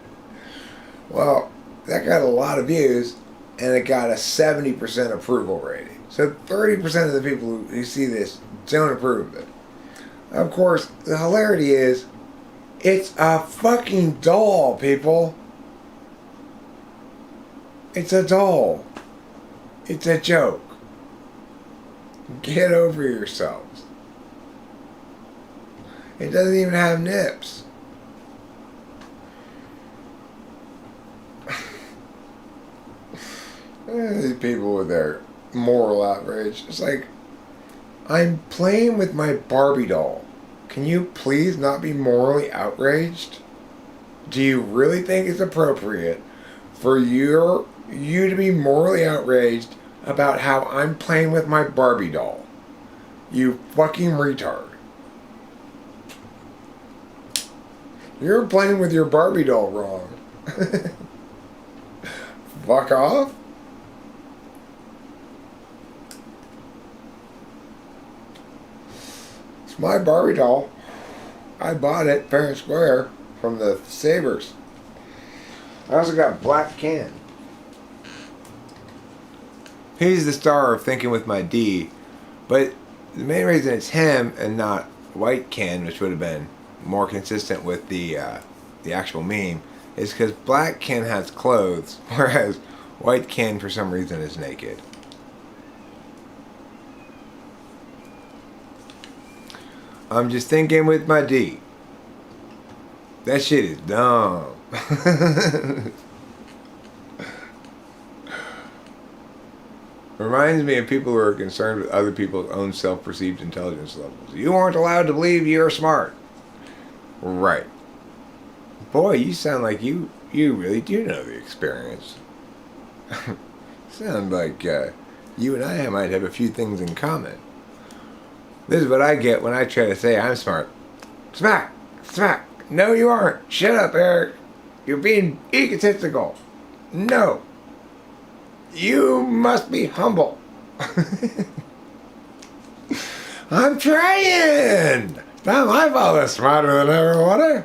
Well, that got a lot of views, and it got a 70% approval rating. So 30% of the people who see this don't approve of it. Of course, the hilarity is, it's a fucking doll, people. It's a doll. It's a joke. Get over yourselves. It doesn't even have nips. These people with their moral outrage. It's like, I'm playing with my Barbie doll. Can you please not be morally outraged? Do you really think it's appropriate for you to be morally outraged about how I'm playing with my Barbie doll? You fucking retard. You're playing with your Barbie doll wrong. Fuck off. It's my Barbie doll. I bought it fair and square from the Sabres. I also got Black Ken. He's the star of Thinking with My D, but the main reason it's him and not White Ken, which would have been more consistent with the actual meme, is because Black Ken has clothes, whereas White Ken for some reason is naked. I'm just thinking with my D. That shit is dumb. Reminds me of people who are concerned with other people's own self-perceived intelligence levels. You aren't allowed to believe you're smart. Right. Boy, you sound like you really do know the experience. Sound like you and I might have a few things in common. This is what I get when I try to say I'm smart. Smack! Smack! No, you aren't. Shut up, Eric. You're being egotistical. No. You must be humble. I'm trying. It's not my fault I'm smarter than everyone.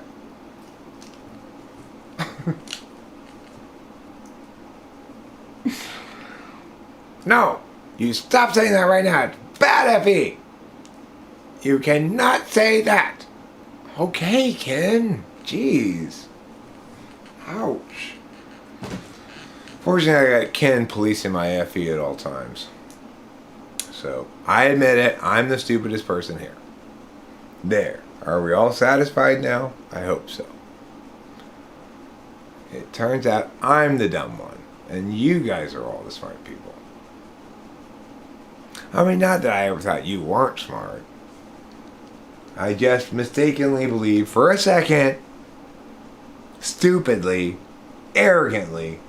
No. You stop saying that right now. It's bad, Effie. You cannot say that. Okay, Ken. Jeez. Ouch. Fortunately, I got Ken policing my FE at all times. So, I admit it. I'm the stupidest person here. There. Are we all satisfied now? I hope so. It turns out I'm the dumb one. And you guys are all the smart people. I mean, not that I ever thought you weren't smart. I just mistakenly believed for a second, stupidly, arrogantly,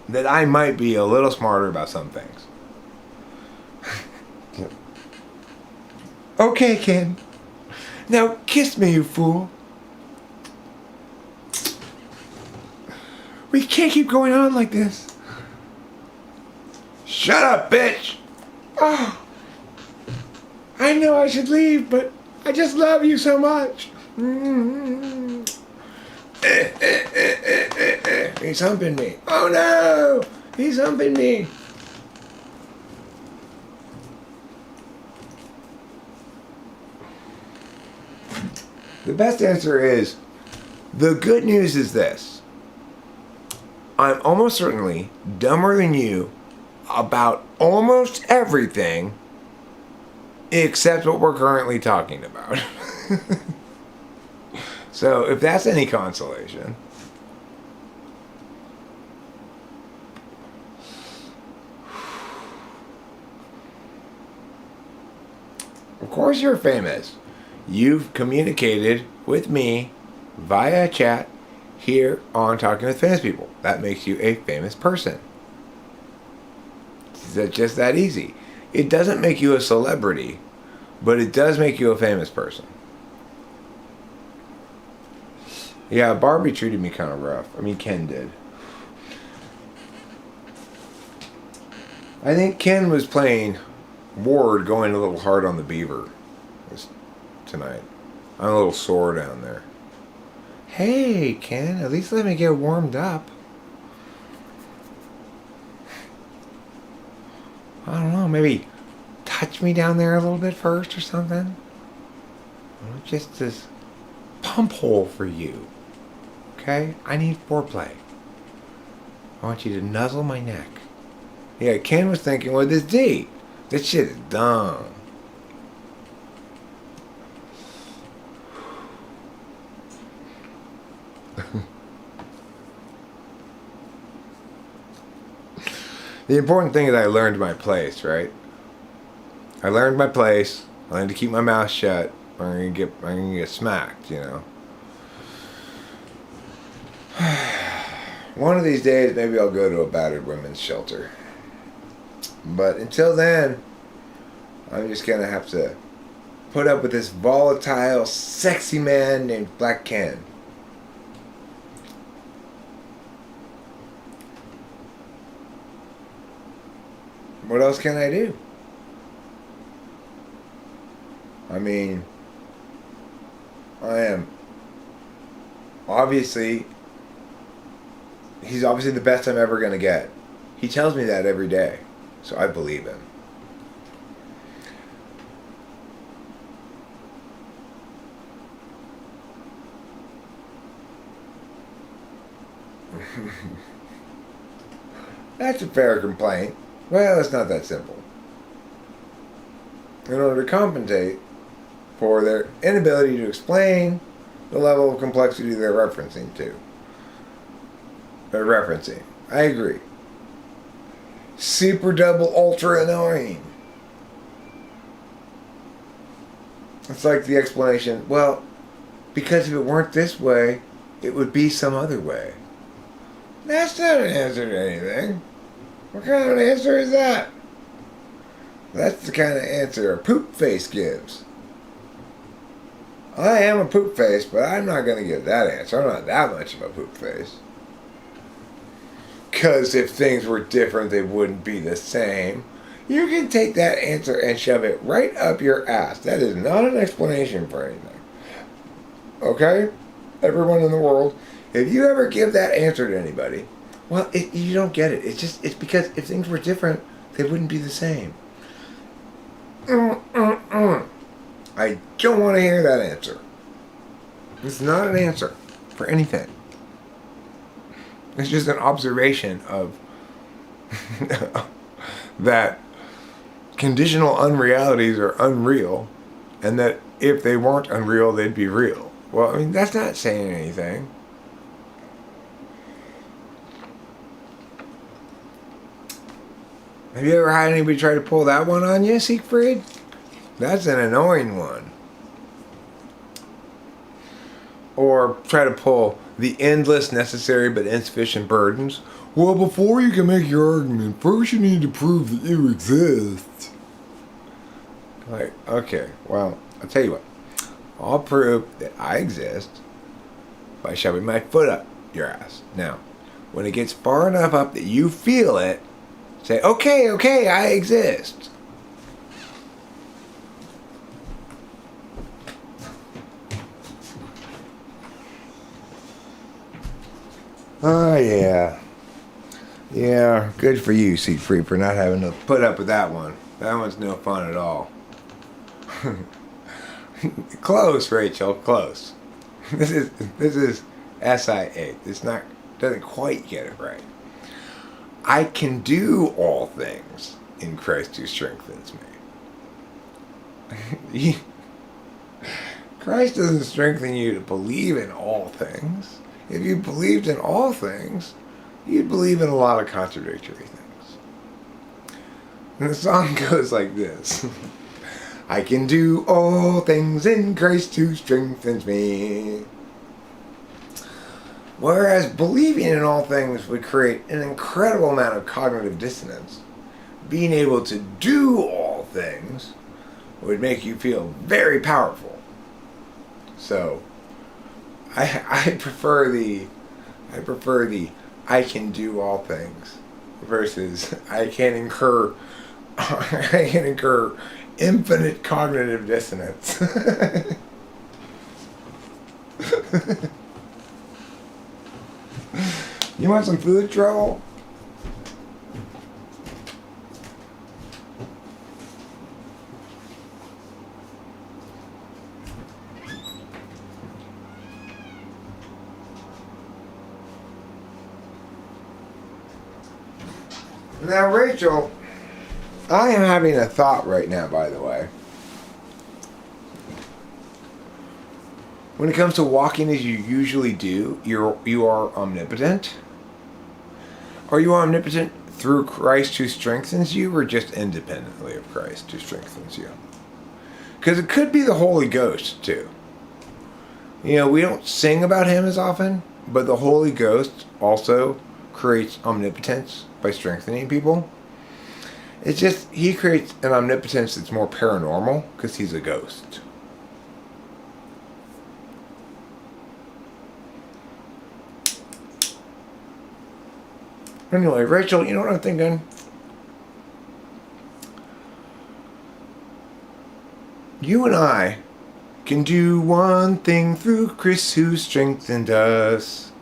that I might be a little smarter about some things. Okay, Ken. Now kiss me, you fool. We can't keep going on like this. Shut up, bitch! Oh, I know I should leave, but I just love you so much. He's humping me. Oh no! He's humping me. The best answer is, the good news is this. I'm almost certainly dumber than you about almost everything except what we're currently talking about. So, if that's any consolation. Of course you're famous. You've communicated with me via chat here on Talking with Famous People. That makes you a famous person. It's just that easy. It doesn't make you a celebrity, but it does make you a famous person. Yeah, Barbie treated me kind of rough. I mean, Ken did. I think Ken was playing Ward going a little hard on the beaver tonight. I'm a little sore down there. Hey, Ken, at least let me get warmed up. I don't know, maybe touch me down there a little bit first or something. Just this pump hole for you. Okay? I need foreplay. I want you to nuzzle my neck. Yeah, Ken was thinking with his D. This shit is dumb. The important thing is I learned my place, right? I learned my place. I learned to keep my mouth shut. I'm gonna get smacked, you know. One of these days, maybe I'll go to a battered women's shelter. But until then, I'm just gonna have to put up with this volatile, sexy man named Black Ken. What else can I do? I mean, he's obviously the best I'm ever going to get. He tells me that every day, so I believe him. That's a fair complaint. Well, it's not that simple. In order to compensate for their inability to explain the level of complexity they're referencing to. I agree. Super double ultra annoying. It's like the explanation, well, because if it weren't this way, it would be some other way. That's not an answer to anything. What kind of an answer is that? That's the kind of answer a poop face gives. I am a poop face, but I'm not going to give that answer. I'm not that much of a poop face. Because if things were different, they wouldn't be the same. You can take that answer and shove it right up your ass. That is not an explanation for anything. Okay? Everyone in the world, if you ever give that answer to anybody, well, you don't get it. It's because if things were different, they wouldn't be the same. I don't want to hear that answer. It's not an answer for anything. It's just an observation of that conditional unrealities are unreal, and that if they weren't unreal, they'd be real. Well, I mean, that's not saying anything. Have you ever had anybody try to pull that one on you, Siegfried? That's an annoying one. Or try to pull the endless, necessary, but insufficient burdens. Well, before you can make your argument, first you need to prove that you exist. Like, okay, well, I'll tell you what. I'll prove that I exist by shoving my foot up your ass. Now, when it gets far enough up that you feel it, say, okay, I exist. Oh, yeah. Yeah, good for you, Siegfried, for not having to put up with that one. That one's no fun at all. Close, Rachel, close. This is SI8. It's not, doesn't quite get it right. I can do all things in Christ who strengthens me. Christ doesn't strengthen you to believe in all things. If you believed in all things, you'd believe in a lot of contradictory things. And the song goes like this. I can do all things in Christ who strengthens me. Whereas believing in all things would create an incredible amount of cognitive dissonance, being able to do all things would make you feel very powerful. So, I prefer the I can do all things versus I can incur infinite cognitive dissonance. You want some food, Troll? Now, Rachel, I am having a thought right now, by the way. When it comes to walking as you usually do, you are omnipotent? Are you omnipotent through Christ who strengthens you, or just independently of Christ who strengthens you? Because it could be the Holy Ghost, too. You know, we don't sing about him as often, but the Holy Ghost also creates omnipotence by strengthening people. It's just, he creates an omnipotence that's more paranormal, because he's a ghost. Anyway, Rachel, you know what I'm thinking? You and I can do one thing through Chris who strengthened us.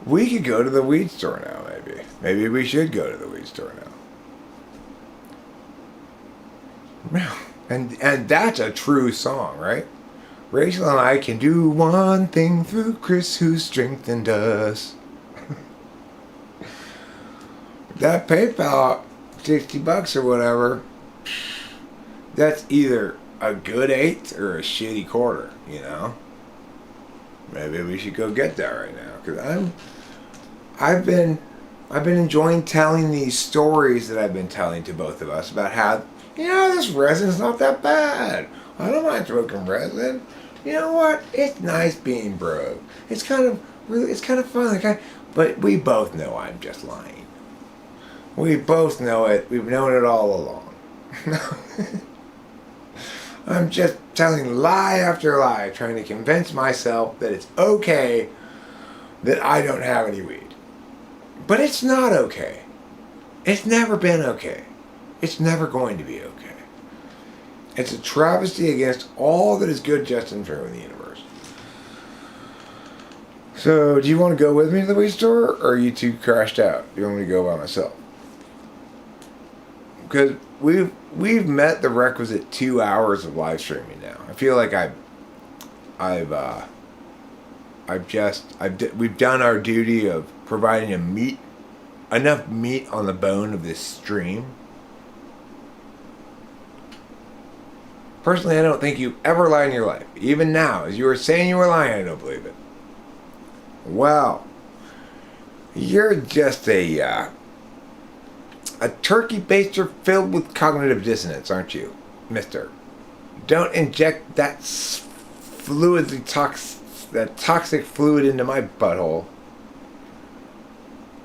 We could go to the weed store now, maybe. Maybe we should go to the weed store now. And that's a true song, right? Rachel and I can do one thing through Chris who strengthened us. That PayPal, $60 or whatever, that's either a good eighth or a shitty quarter, you know? Maybe we should go get that right now, because I've been enjoying telling these stories that I've been telling to both of us about how, you know, this resin's not that bad. I don't mind smoking resin. You know what? It's nice being broke. It's kind of fun. But we both know I'm just lying. We both know it. We've known it all along. I'm just telling lie after lie, trying to convince myself that it's okay that I don't have any weed. But it's not okay. It's never been okay. It's never going to be okay. It's a travesty against all that is good, just, and true in the universe. So, do you want to go with me to the weed store, or are you too crashed out? Do you want me to go by myself? Because we've met the requisite 2 hours of live streaming now. I feel like we've done our duty of providing enough meat on the bone of this stream. Personally, I don't think you've ever lied in your life. Even now, as you were saying you were lying, I don't believe it. Well, you're just a turkey baster filled with cognitive dissonance, aren't you, mister? Don't inject that toxic fluid into my butthole.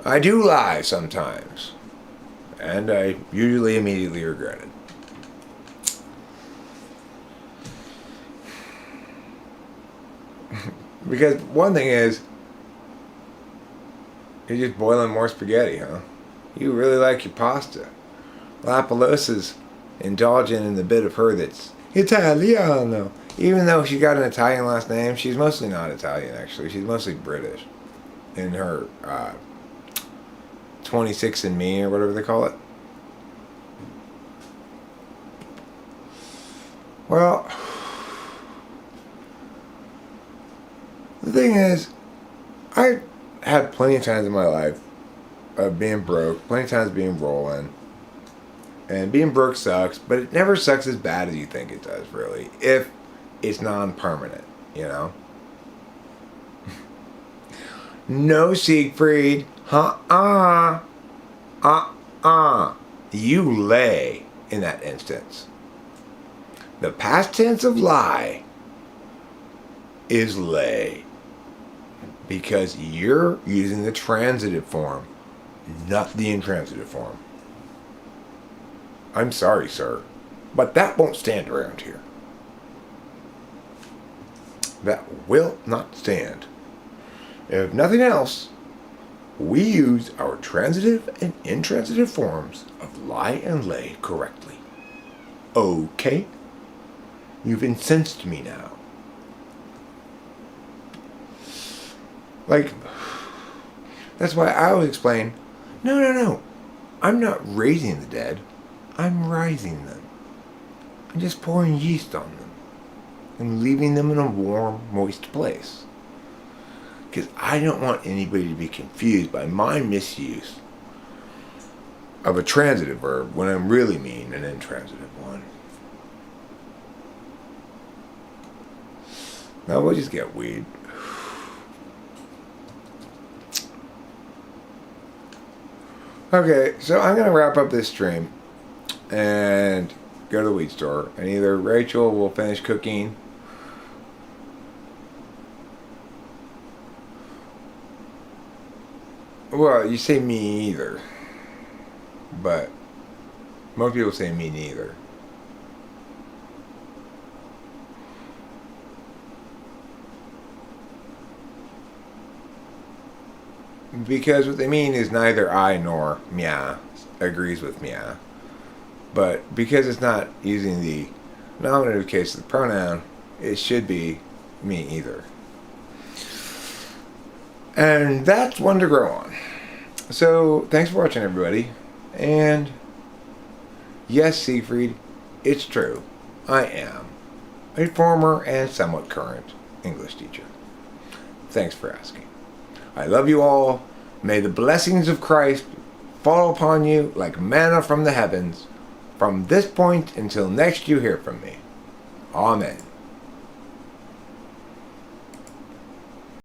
I do lie sometimes, and I usually immediately regret it. Because one thing is, you're just boiling more spaghetti, huh? You really like your pasta. La Pelosa's indulging in the bit of her that's Italiano. Even though she got an Italian last name, she's mostly not Italian, actually. She's mostly British. In her 26andMe, or whatever they call it. Well, the thing is, I had plenty of times in my life of being broke, plenty of times being rolling. And being broke sucks, but it never sucks as bad as you think it does, really. If it's non-permanent, you know? No, Siegfried. You lay in that instance. The past tense of lie is lay. Because you're using the transitive form, not the intransitive form. I'm sorry, sir, but that won't stand around here. That will not stand. If nothing else, we use our transitive and intransitive forms of lie and lay correctly. Okay? You've incensed me now. Like, that's why I always explain, no. I'm not raising the dead. I'm rising them. I'm just pouring yeast on them and leaving them in a warm, moist place. Because I don't want anybody to be confused by my misuse of a transitive verb when I really mean an intransitive one. Now we'll just get weed. Okay, so I'm going to wrap up this stream and go to the weed store. And either Rachel will finish cooking, well, you say me either, but most people say me neither. Because what they mean is neither I nor Mia agrees with Mia. But because it's not using the nominative case of the pronoun, it should be me either. And that's one to grow on. So, thanks for watching, everybody. And yes, Siegfried, it's true. I am a former and somewhat current English teacher. Thanks for asking. I love you all. May the blessings of Christ fall upon you like manna from the heavens from this point until next you hear from me. Amen.